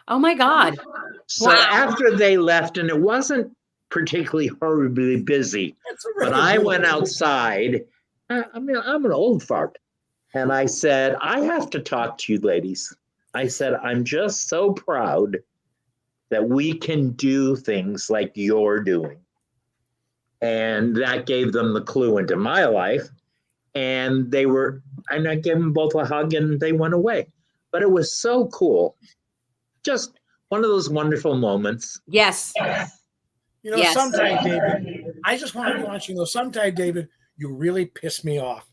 Oh my God. So after they left, and it wasn't particularly horribly busy, but I went outside. I'm an old fart. And I said, I have to talk to you ladies. I said, I'm just so proud that we can do things like you're doing. And that gave them the clue into my life. And I gave them both a hug and they went away. But it was so cool. Just one of those wonderful moments. Yes. You know, sometimes, David, I just want you to know, sometimes, David, you really piss me off.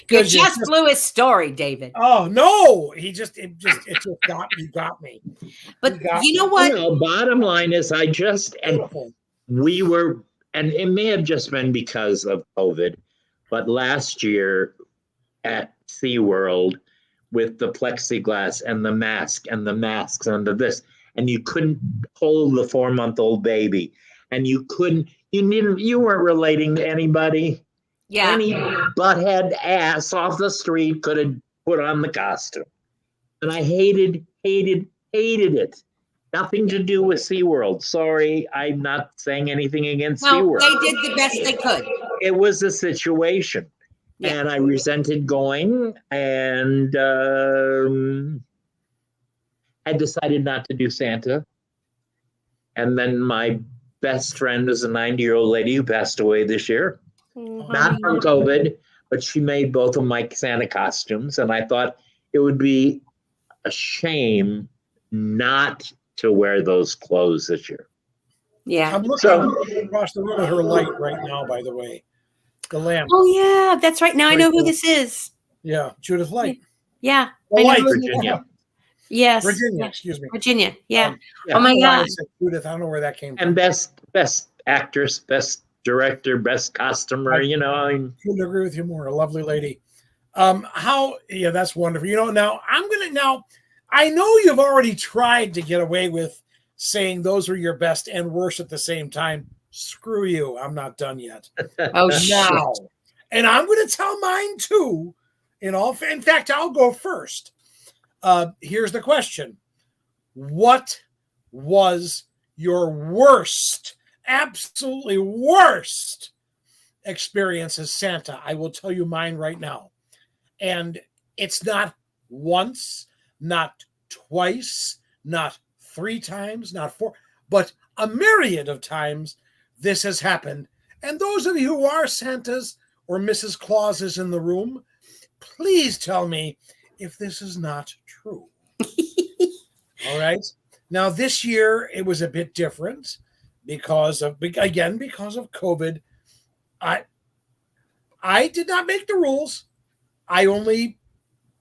You just blew his story, David. Oh no, it just got me. But you know what? Bottom line is, we were, and it may have just been because of COVID, but last year at SeaWorld with the plexiglass and the mask and the masks and this, and you couldn't hold the 4-month-old baby, and you weren't relating to anybody. Yeah. Any butthead ass off the street could have put on the costume. And I hated it. Nothing to do with SeaWorld. Sorry, I'm not saying anything against SeaWorld. They did the best they could. It was a situation. Yeah. And I resented going, and I decided not to do Santa. And then my best friend is a 90-year-old lady who passed away this year. Not from COVID, but she made both of my Santa costumes. And I thought it would be a shame not to wear those clothes this year. Yeah. I'm looking across the room at her light right now, by the way. The lamp. Oh, yeah. That's right. Now I know who this is. Yeah. Judith Light. Yeah. Virginia. Yes. Virginia, excuse me. Virginia. Yeah. Oh, my God. I said Judith. I don't know where that came from. And best actress, best director, best costumer, I couldn't agree with you more. A lovely lady. That's wonderful. Now I know you've already tried to get away with saying those are your best and worst at the same time. Screw you. I'm not done yet. Oh, now. And I'm going to tell mine too. In fact, I'll go first. Here's the question. What was your worst, absolutely worst experience as Santa? I will tell you mine right now. And it's not once, not twice, not 3 times, not 4, but a myriad of times this has happened. And those of you who are Santas or Mrs. Clauses in the room, please tell me if this is not true. All right. Now, this year it was a bit different because of COVID. I did not make the rules. I only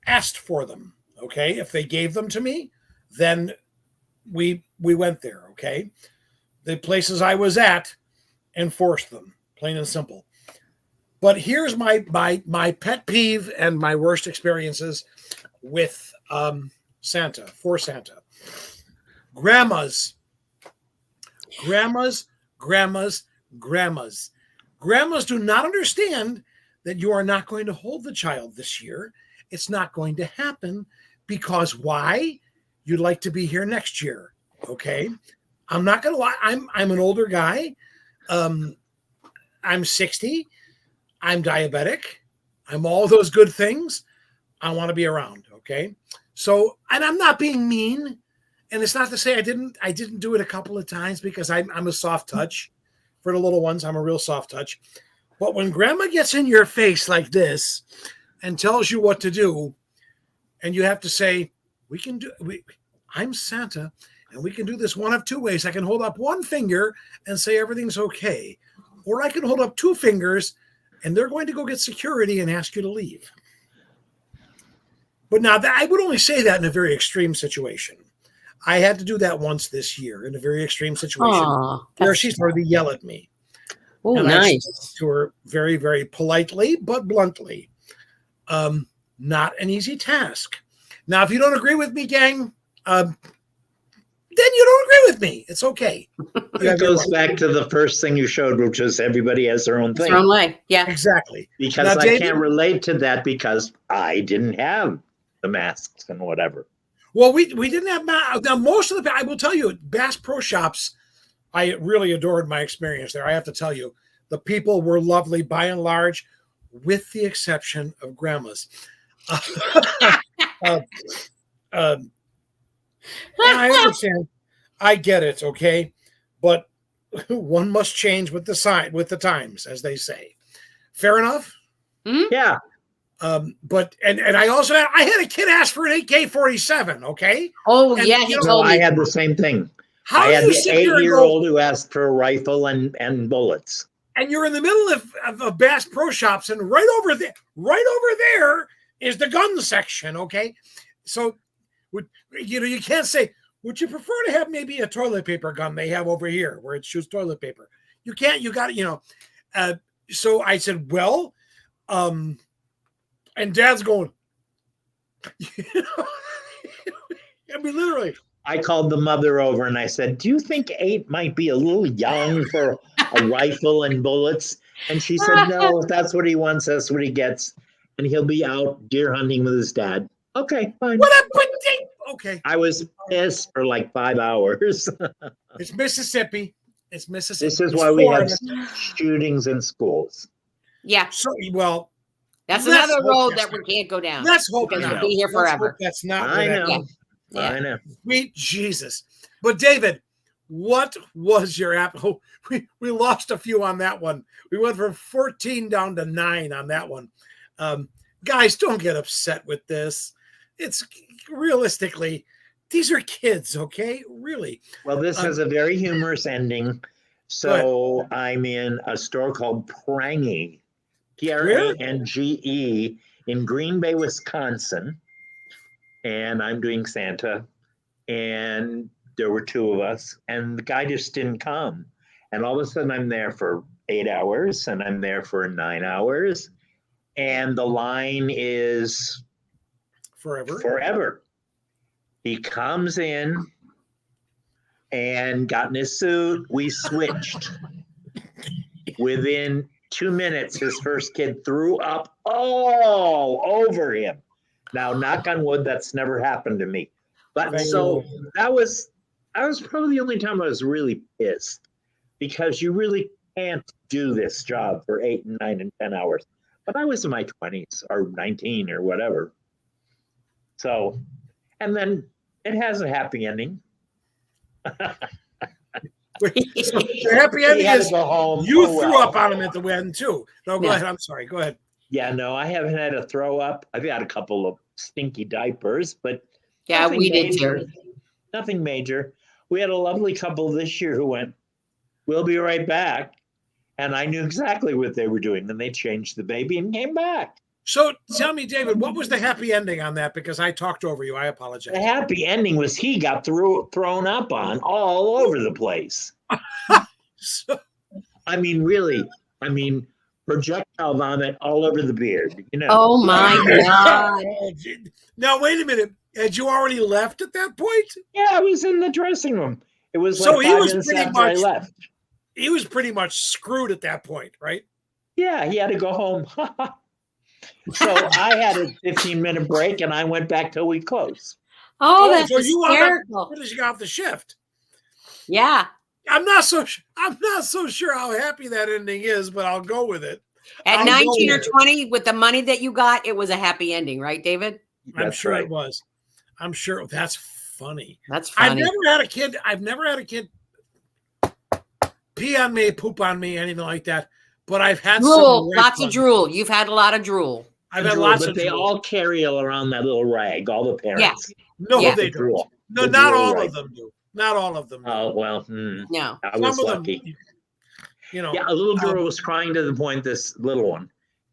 asked for them. Okay. If they gave them to me, then we went there. Okay. The places I was at enforced them, plain and simple. But here's my pet peeve and my worst experiences. with Santa, for Santa. Grandmas. Grandmas do not understand that you are not going to hold the child this year. It's not going to happen because why? You'd like to be here next year. Okay. I'm not going to lie. I'm an older guy. I'm 60. I'm diabetic. I'm all those good things. I want to be around. Okay. So, and I'm not being mean. And it's not to say I didn't do it a couple of times because I'm a soft touch for the little ones. I'm a real soft touch. But when grandma gets in your face like this and tells you what to do, and you have to say, I'm Santa, and we can do this one of two ways. I can hold up one finger and say everything's okay. Or I can hold up two fingers and they're going to go get security and ask you to leave. But now I would only say that in a very extreme situation. I had to do that once this year in a very extreme situation where she started to yell at me. Oh, nice. To her very, very politely, but bluntly. Not an easy task. Now, if you don't agree with me, gang, then you don't agree with me. It's okay. It goes back to the first thing you showed, which is everybody has their own thing. Their own way. Yeah. Exactly. Because now, I can't relate to that because I didn't have the masks and whatever. Well, we didn't have masks. Now, most of I will tell you, Bass Pro Shops, I really adored my experience there. I have to tell you, the people were lovely by and large, with the exception of grandmas. I understand. I get it, okay? But one must change with the times, as they say. Fair enough? Mm-hmm. Yeah. But I also had a kid ask for an AK-47, okay? Oh, and, yeah, he told me. I had the same thing. How I had do you the sit here and 8-year-old who asked for a rifle and bullets. And you're in the middle of Bass Pro Shops, and right over there is the gun section, okay? So, you can't say, would you prefer to have maybe a toilet paper gun they have over here where it shoots toilet paper? You can't, you got it, so I said, well, and Dad's going, I mean, literally. I called the mother over and I said, do you think 8 might be a little young for a rifle and bullets? And she said, no, if that's what he wants, that's what he gets. And he'll be out deer hunting with his dad. Okay, fine. Okay. I was pissed for like 5 hours. It's Mississippi. This is why we have shootings in schools. Yeah. So, well, that's another road that we can't go down. Let's hope we'll be here forever. That's not. I know. Yeah. I know. Sweet Jesus. But David, what was your app? Oh, we lost a few on that one. We went from 14 down to 9 on that one. Guys, don't get upset with this. It's realistically, these are kids, okay? Really. Well, this has a very humorous ending. So I'm in a store called Prange, Prange, in Green Bay, Wisconsin. And I'm doing Santa. And there were 2 of us. And the guy just didn't come. And all of a sudden I'm there for 8 hours. And I'm there for 9 hours. And the line is forever. He comes in and got in his suit. We switched. Within 2 minutes, his first kid threw up all over him. Now, knock on wood, that's never happened to me. But so that was probably the only time I was really pissed because you really can't do this job for 8 and 9 and 10 hours. But I was in my 20s or 19 or whatever. So, and then it has a happy ending. The happy ending is you threw up on him at the end too. No, go ahead. I'm sorry. Go ahead. Yeah, no, I haven't had a throw up. I've had a couple of stinky diapers, but yeah, we did too. Nothing major. We had a lovely couple this year who went, we'll be right back. And I knew exactly what they were doing. Then they changed the baby and came back. So tell me, David, what was the happy ending on that? Because I talked over you. I apologize. The happy ending was he got thrown up on all over the place. I mean, really. I mean, projectile vomit all over the beard. Oh my God. Now, wait a minute. Had you already left at that point? Yeah, I was in the dressing room. It was So like he 5 was minutes pretty after I much- left. He was pretty much screwed at that point, right? Yeah, he had to go home. So I had a 15-minute break, and I went back till we closed. Oh, that's so you wound up hysterical. finishing off the shift. Yeah. I'm not so sure how happy that ending is, but I'll go with it. At I'll go 19 or with it. 20, with the money that you got, it was a happy ending, right, David? I'm That's sure right. it was. I'm sure that's funny. That's funny. I've never had a kid pee on me, poop on me, anything like that. But I've had Drool, some lots of drool. You've had a lot of drool. I've had Drool, lots but of they drool. all carry around that little rag, all the parents. No, Yeah. they The don't. drool. No, The not drool all rag. of them do. Not all of them do. Oh, well, No. I was Some of lucky. them, you know. Yeah, a little girl was crying to the point, this little one,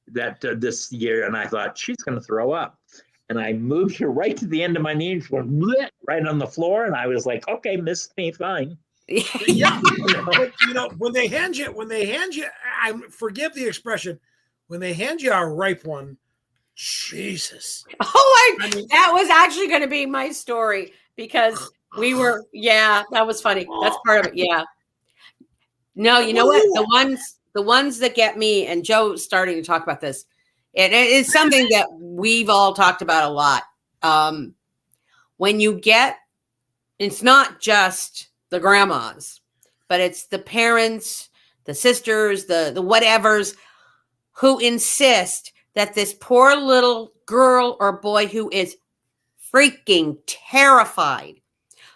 that this year, and I thought, she's going to throw up. And I moved her right to the end of my knee, and she went bleh, right on the floor, and I was like, okay, missed me, fine. Yeah, but, when they hand you, I forgive the expression, when they hand you a ripe one, Jesus. Oh, I mean- that was actually going to be my story because we were, that was funny. That's part of it. Yeah. No, you know what? The ones that get me, and Joe's starting to talk about this, and it is something that we've all talked about a lot. When you get, it's not just the grandmas, but it's the parents, the sisters, the whatevers who insist that this poor little girl or boy who is freaking terrified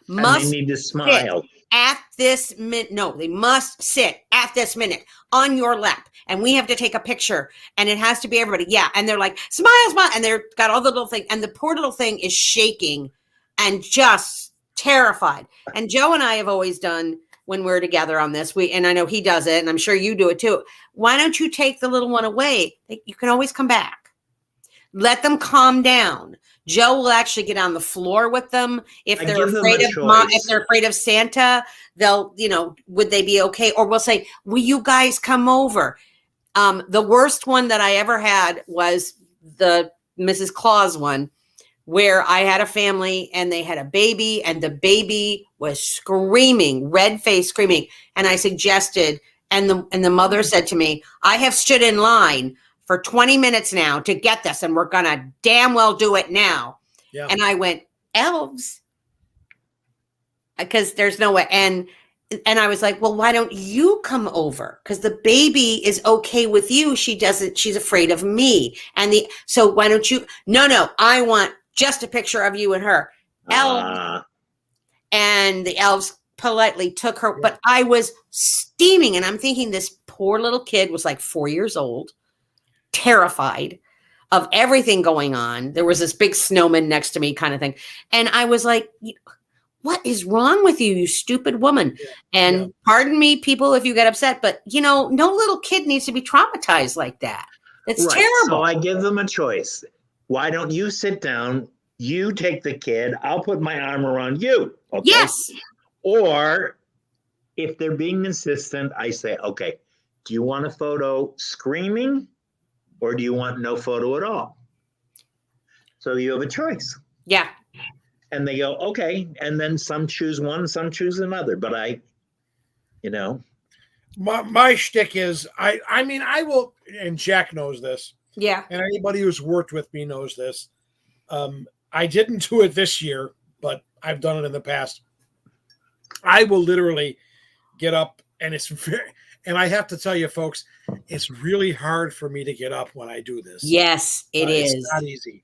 And they must need to smile. at this minute. No, they must sit at this minute on your lap, and we have to take a picture, and it has to be everybody. Yeah, and they're like, smile, smile, and they're got all the little thing, and the poor little thing is shaking and just terrified. And Joe and I have always done when we're together on this. And I know he does it, and I'm sure you do it too. Why don't you take the little one away? You can always come back. Let them calm down. Joe will actually get on the floor with them. If they're afraid of if they're afraid of Santa, they'll, would they be okay? Or we'll say, will you guys come over? The worst one that I ever had was the Mrs. Claus one, where I had a family and they had a baby, and the baby was screaming, red face screaming. And I suggested, and the mother said to me, I have stood in line for 20 minutes now to get this, and we're going to damn well do it now. Yeah. And I went, elves? Because there's no way. And I was like, well, why don't you come over? Because the baby is okay with you. She's afraid of me. So why don't you? No, I want just a picture of you and her. Elves. And the elves politely took her, but I was steaming, and I'm thinking this poor little kid was like 4 years old, terrified of everything going on. There was this big snowman next to me kind of thing. And I was like, what is wrong with you, you stupid woman? And pardon me, people, if you get upset, but no little kid needs to be traumatized like that. It's terrible. So I give them a choice. Why don't you sit down? You take the kid. I'll put my arm around you. Okay? Yes. Or if they're being insistent, I say, okay, do you want a photo screaming, or do you want no photo at all? So you have a choice. Yeah. And they go, okay. And then some choose one, some choose another. But my shtick is, I mean, I will, and Jack knows this. Yeah. And anybody who's worked with me knows this. I didn't do it this year, but I've done it in the past. I will literally get up, and and I have to tell you, folks, it's really hard for me to get up when I do this. Yes, it is. It's not easy.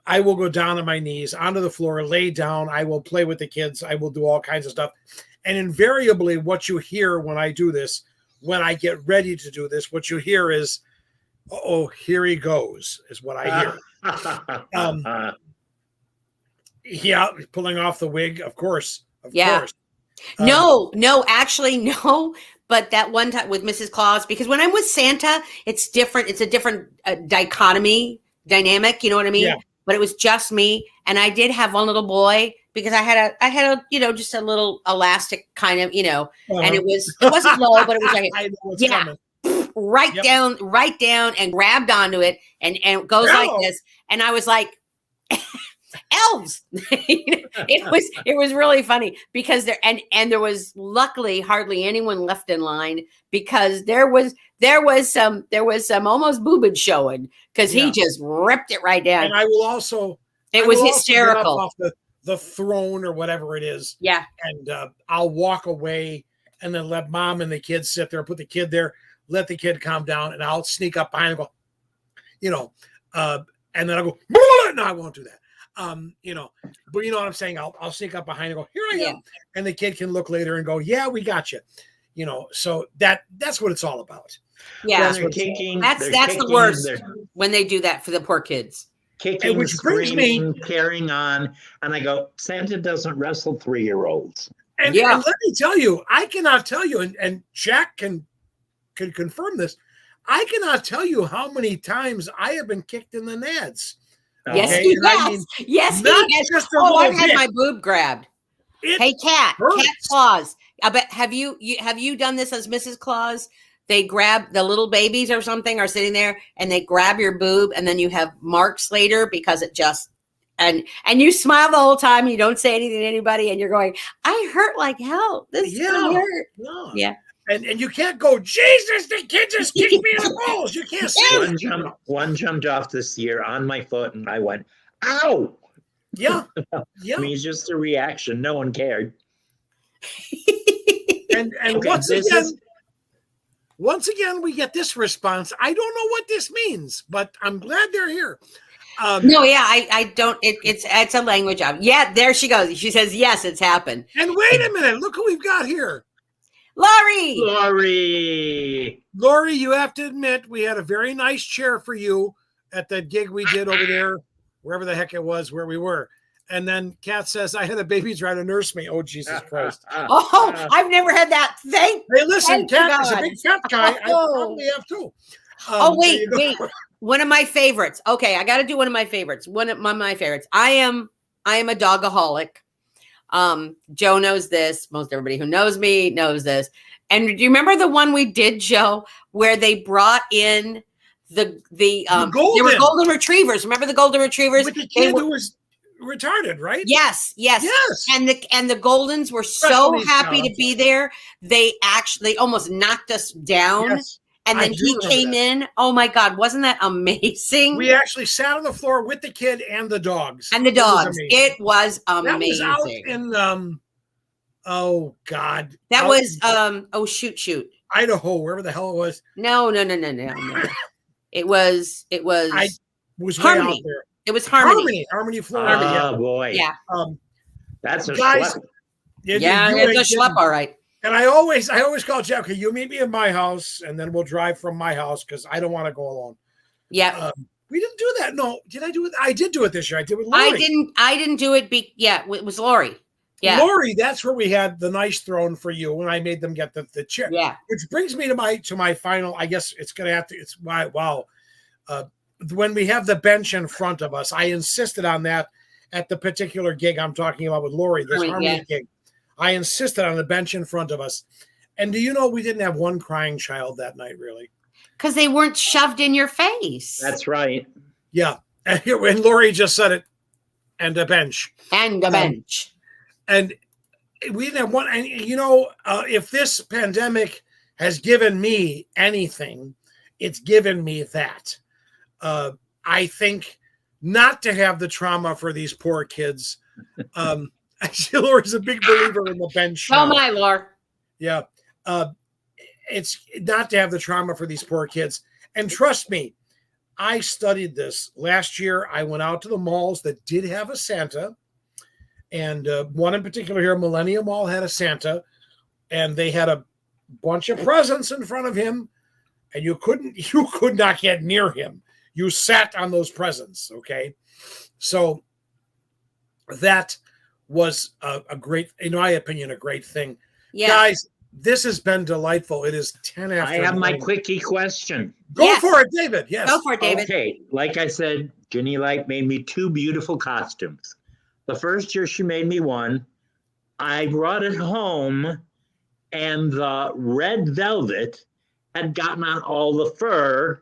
I will go down on my knees onto the floor, lay down. I will play with the kids. I will do all kinds of stuff. And invariably, what you hear when I do this, when I get ready to do this, what you hear is, oh, here he goes, is what I hear. Yeah, pulling off the wig, of course. Of course. No, actually, no. But that one time with Mrs. Claus, because when I'm with Santa, it's different. It's a different dynamic. You know what I mean? Yeah. But it was just me, and I did have one little boy because I had a just a little elastic kind of, and it wasn't low, but it was like, right down, and grabbed onto it, and it goes like this. And I was like, elves. It was really funny because there was luckily hardly anyone left in line, because there was some almost boobage showing, because he just ripped it right down. And I will also, it was hysterical. Off the throne or whatever it is. Yeah. And I'll walk away and then let mom and the kids sit there, put the kid there, let the kid calm down, and I'll sneak up behind and go, and then I'll go, no, I won't do that. But you know what I'm saying? I'll sneak up behind and go, here I am. And the kid can look later and go, yeah, we got you. So that's what it's all about. Yeah. That's the worst when they do that for the poor kids. Kicking, which screaming, carrying on. And I go, Santa doesn't wrestle 3-year-olds. And let me tell you, I cannot tell you, and Jack can confirm this, I cannot tell you how many times I have been kicked in the nads. Yes, okay? Yes, I've had my boob grabbed. Hey, Cat Claus. I bet have you done this as Mrs. Claus? They grab the little babies or something are sitting there, and they grab your boob, and then you have marks later because it just and you smile the whole time. You don't say anything to anybody, and you're going, "I hurt like hell. This is gonna hurt." Yeah. And you can't go, Jesus, the kid just kicked me in the balls. You can't say one jumped off this year on my foot, and I went, ow. Yeah. I mean, it's just a reaction. No one cared. and once again, we get this response. I don't know what this means, but I'm glad they're here. I don't. It's a language of. Yeah, there she goes. She says, yes, it's happened. And wait a minute. Look who we've got here. Laurie, you have to admit we had a very nice chair for you at that gig we did over there, wherever the heck it was, where we were. And then Kat says, I had a baby try to nurse me. Oh, Jesus Christ. I've never had that. Hey, listen, Kat is a big cat guy. I probably have too. Wait. One of my favorites. Okay, I got to do one of my favorites. One of my favorites. I am a dogaholic. Joe knows this. Most everybody who knows me knows this. And do you remember the one we did, Joe, where they brought in the golden retrievers? Remember the golden retrievers? With the kid who was retarded, right? Yes. And the Goldens were so happy to be there. They almost knocked us down. Yes. And then he came in. Oh my God, wasn't that amazing? We actually sat on the floor with the kid and the dogs. It was amazing. That was out in oh God. That was shoot. Idaho, wherever the hell it was. No. It was I was Harmony. Way out there. It was Harmony, Florida. Oh boy. Yeah. That's a guys. schlep. It's a schlep, all right. And I always call Jeff, okay, you meet me at my house, and then we'll drive from my house because I don't want to go alone. Yeah. We didn't do that. No, did I do it? I did do it this year. I did with Lori. I didn't do it. It was Lori. Yeah. Lori, that's where we had the nice throne for you when I made them get the chair. Yeah. Which brings me to my final, I guess it's going to have to, when we have the bench in front of us, I insisted on that at the particular gig I'm talking about with Lori, this Harmony gig. I insisted on the bench in front of us. And do you know we didn't have one crying child that night, really? Because they weren't shoved in your face. That's right. Yeah. And Lori just said it. And a bench. And a bench. And we didn't have one. And, if this pandemic has given me anything, it's given me that. I think not to have the trauma for these poor kids. Actually, Laura's a big believer in the bench. Oh, my Lord. Yeah. It's not to have the trauma for these poor kids. And trust me, I studied this. Last year, I went out to the malls that did have a Santa. And one in particular here, Millennium Mall, had a Santa. And they had a bunch of presents in front of him. And you could not get near him. You sat on those presents, okay? So that was a great, in my opinion, a great thing. Yeah. Guys, this has been delightful. It is 10 after. I have my quickie question. Go for it, David. Yes. Go for it, David. Okay. Like I said, Ginny Light made me 2 beautiful costumes. The first year she made me one. I brought it home, and the red velvet had gotten on all the fur.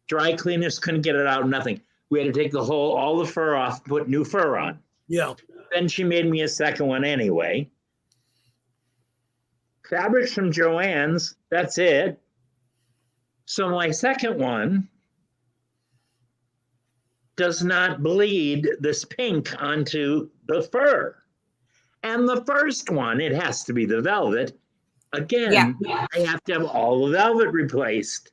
Dry cleaners couldn't get it out, nothing. We had to take all the fur off, put new fur on. Yeah. Then she made me a second one anyway. Fabrics from Joann's, that's it. So my second one does not bleed this pink onto the fur. And the first one, it has to be the velvet. Again, I have to have all the velvet replaced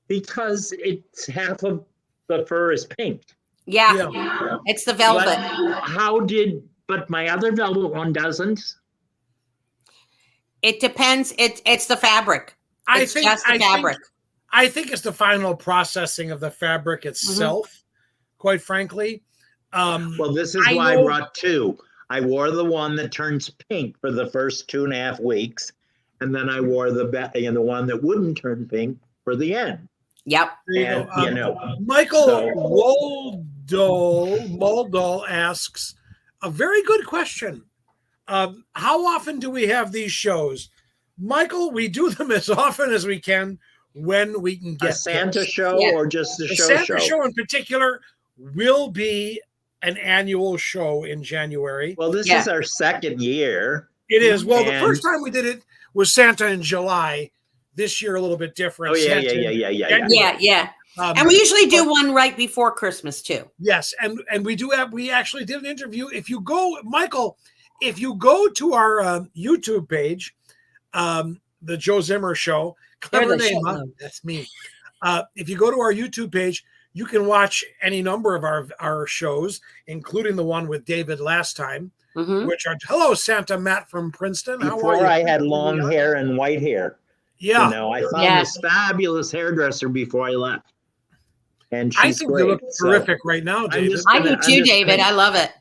because it's half of the fur is pink. Yeah. It's the velvet. But my other velvet one doesn't? It depends. It's the fabric. I think it's the final processing of the fabric itself, quite frankly. Well, this is why I brought two. I wore the one that turns pink for the first 2.5 weeks, and then I wore the one that wouldn't turn pink for the end. Yep. Michael Muldall asks a very good question. How often do we have these shows? Michael, we do them as often as we can when we can get a Santa show or just the Santa show in particular will be an annual show in January. Well, this is our second year. It is. Well, the first time we did it was Santa in July. This year a little bit different. Oh yeah. And we usually do one right before Christmas too. Yes, and we actually did an interview. If you go, Michael, if you go to our YouTube page, the Joe Zimmer Show, clever name, huh? That's me. If you go to our YouTube page, you can watch any number of our shows, including the one with David last time, which are Hello Santa Matt from Princeton. How are you? Before I had long hair and white hair. Yeah. I found this fabulous hairdresser before I left. And I think you look terrific right now, David. I do too, David. I love it.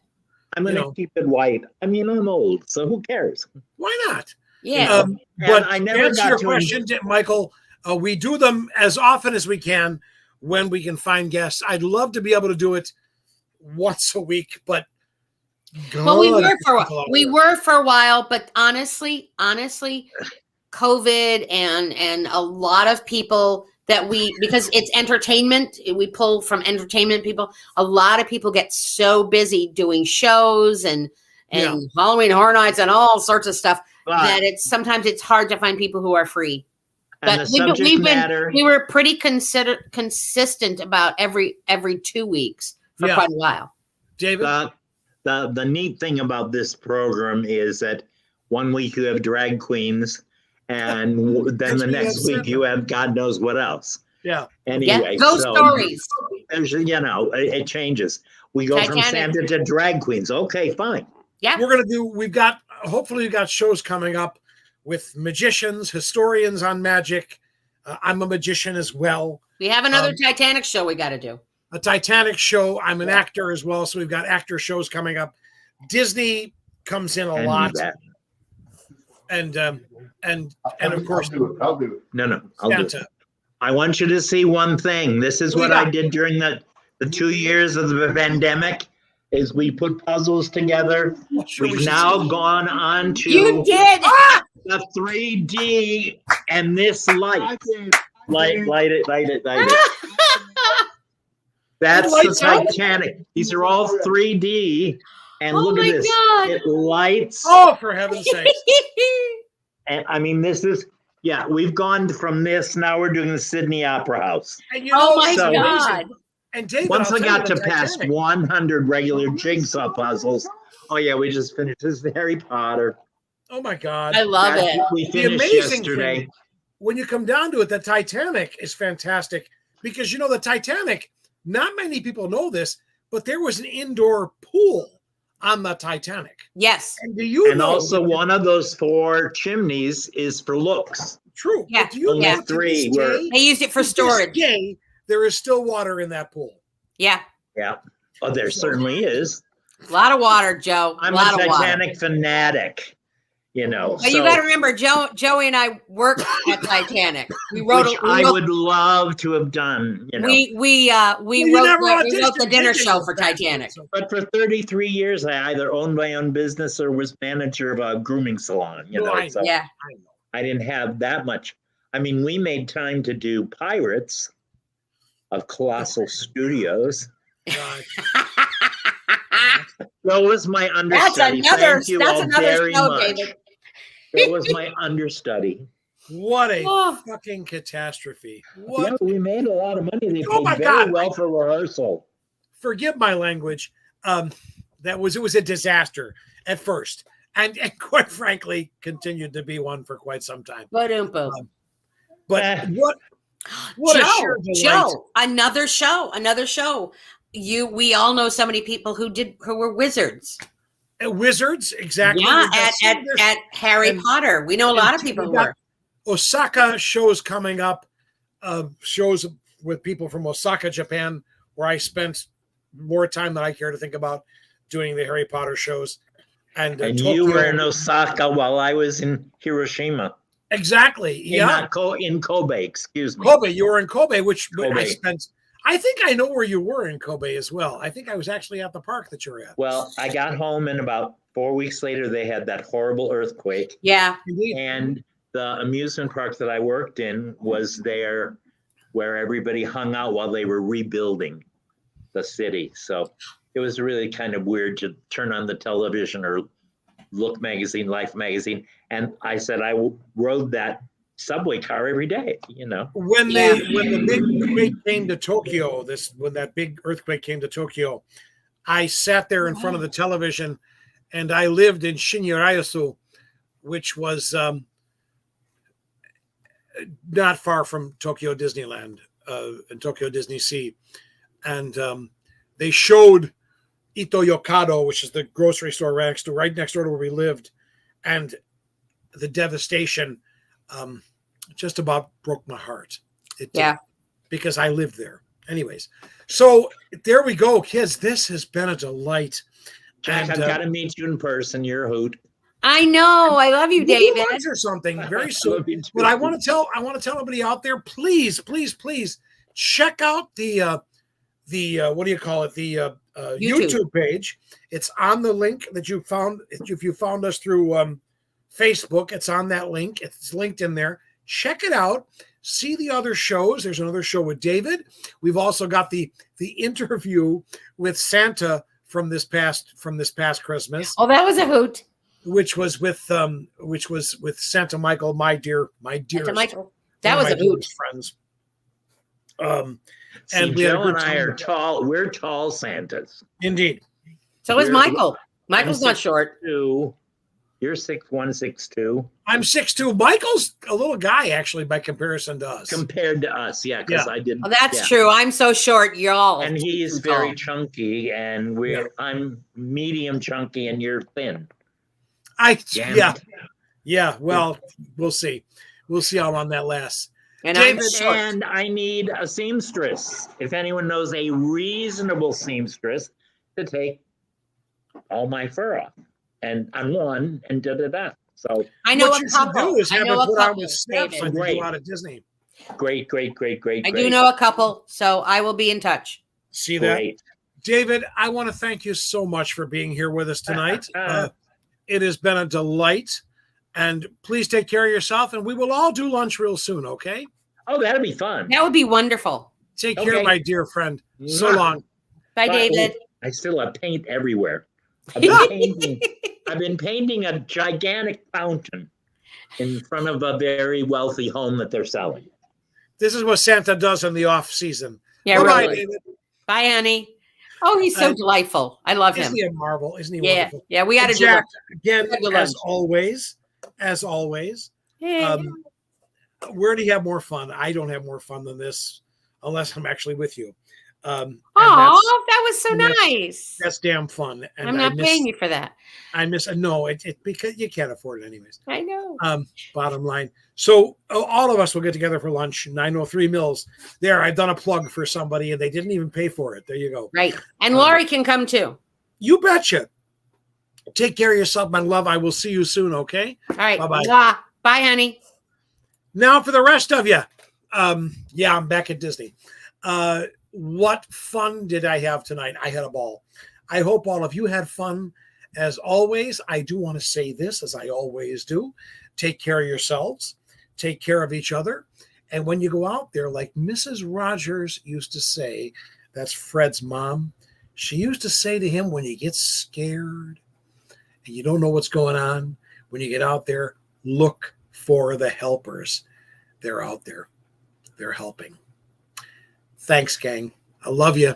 I'm going to keep it white. I mean, I'm old, so who cares? Why not? Yeah. But I never answer your question, Michael. We do them as often as we can when we can find guests. I'd love to be able to do it once a week, but well, we were for a while, but honestly, COVID and a lot of people that because it's entertainment, we pull from entertainment people. A lot of people get so busy doing shows and Halloween Horror Nights and all sorts of stuff that sometimes it's hard to find people who are free. But we were pretty consistent about every 2 weeks for quite a while. David, the neat thing about this program is that 1 week you have drag queens, and then the next week you have God knows what else. Yeah. Anyway, ghost stories. It changes. We go from Santa to drag queens. Okay, fine. Yeah. Hopefully we've got shows coming up with magicians, historians on magic. I'm a magician as well. We have another Titanic show we got to do. A Titanic show. I'm an actor as well, so we've got actor shows coming up. Disney comes in a lot. And of course, I'll do it. No, I'll Santa. do it. I want you to see one thing. This is what I did during the 2 years of the pandemic. Is we put puzzles together. We've now gone on to the 3D and this light. Light it. That's the Titanic. These are all 3D. And look at this. God. It lights. Oh, for heaven's sake. And I mean, we've gone from this. Now we're doing the Sydney Opera House. And God. And David, once I got to past 100 regular jigsaw puzzles, we just finished this Harry Potter. Oh my God. I love it. We finished yesterday. Thing, when you come down to it, the Titanic is fantastic because, the Titanic, not many people know this, but there was an indoor pool on the Titanic. Yes. And do you know? Also, one of those 4 chimneys is for looks. True. Yeah. Do you know 3 they used it for storage. There is still water in that pool. Yeah. Yeah. Oh, there certainly is. A lot of water, Joe. I'm a Titanic fanatic, But you got to remember, Joey and I worked at Titanic. We wrote. I would love to have done. We wrote the dinner show for Titanic. But for 33 years, I either owned my own business or was manager of a grooming salon. I didn't have that much. I mean, we made time to do Pirates of Colossal Studios. God. That was my understudy. Thank you all very show, much. David. That was my understudy. What a Oh. fucking catastrophe. Yeah, What? we made a lot of money. They Oh my paid very God. well for rehearsal. Forgive my language. It was a disaster at first. And quite frankly, continued to be one for quite some time. Ba-dum-bum. But what a sheer delight. Joe, another show. We all know so many people who were wizards. Wizards, exactly. Yeah, at Harry Potter. We know a lot of people who were. Osaka shows coming up, shows with people from Osaka, Japan, where I spent more time than I care to think about doing the Harry Potter shows. And you were in Osaka while I was in Hiroshima. Exactly. Yeah. In Kobe, excuse me. Kobe, you were in Kobe, which Kobe. I think I know where you were in Kobe as well. I think I was actually at the park that you're at. Well, I got home and about 4 weeks later, they had that horrible earthquake. Yeah. Indeed. And the amusement park that I worked in was there where everybody hung out while they were rebuilding the city. So it was really kind of weird to turn on the television or Look magazine, Life magazine. And I said, I rode that subway car every day, you know. When the big quake came to Tokyo, when that big earthquake came to Tokyo, I sat there in front of the television, and I lived in Shinyarayasu, which was not far from Tokyo Disneyland and Tokyo Disney Sea, and they showed Ito Yokado, which is the grocery store right next door to where we lived, and the devastation just about broke my heart. It did, because I lived there. Anyways, so there we go, kids. This has been a delight. Jack, I've got to meet you in person. You're a hoot. I know. I love you, David. Or something very soon. But I want to tell everybody out there, please check out the what do you call it? The YouTube page. It's on the link that you found. If you found us through Facebook, it's on that link. It's linked in there. Check it out. See the other shows. There's another show with David. We've also got the interview with Santa from this past Christmas. Oh, that was a hoot. Which was with Santa Michael, my dear Santa Michael. That was a hoot. Friends. And Joe and I are tall. We're tall Santas. Indeed. So is Michael. Michael's not short. You're 6'1", 6'2". I'm 6'2". Michael's a little guy, actually, by comparison to us. Compared to us, because I didn't. Oh, that's true. I'm so short, y'all. And he's very chunky, and I'm medium chunky, and you're thin. Well, we'll see. We'll see how long that lasts. And I need a seamstress. If anyone knows a reasonable seamstress to take all my fur off and unone and da. So I know what a you couple. should do is have it put on with Steps and great. go out of Disney. Great. I do know a couple, so I will be in touch. See that? Great. David, I want to thank you so much for being here with us tonight. It has been a delight. And please take care of yourself, and we will all do lunch real soon, okay? Oh, that'll be fun. That would be wonderful. Take care, my dear friend. So long. Bye, David. I still have paint everywhere. I've been painting a gigantic fountain in front of a very wealthy home that they're selling. This is what Santa does in the off season. Yeah, Bye, really. David. Bye, honey. Oh, he's so delightful. I love him. Isn't he a marvel? Isn't he wonderful? Yeah, we got to do Jack, that. Again, as always. Where do you have more fun? I don't have more fun than this unless I'm actually with you. That was so nice. That's damn fun. And I'm not paying you for that. Because you can't afford it anyways. I know. Bottom line. So all of us will get together for lunch. 903 Mills. There, I've done a plug for somebody and they didn't even pay for it. There you go. Right. And Laurie can come too. You betcha. Take care of yourself, my love. I will see you soon, okay? All right. Bye-bye. Bye, honey. Now for the rest of you. I'm back at Disney. What fun did I have tonight? I had a ball. I hope all of you had fun. As always, I do want to say this, as I always do. Take care of yourselves. take care of each other. And when you go out there, like Mrs. Rogers used to say, that's Fred's mom, she used to say to him, when you get scared and you don't know what's going on, when you get out there, look for the helpers. They're out there. They're helping. Thanks, gang. I love you.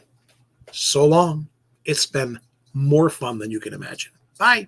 So long. It's been more fun than you can imagine. Bye.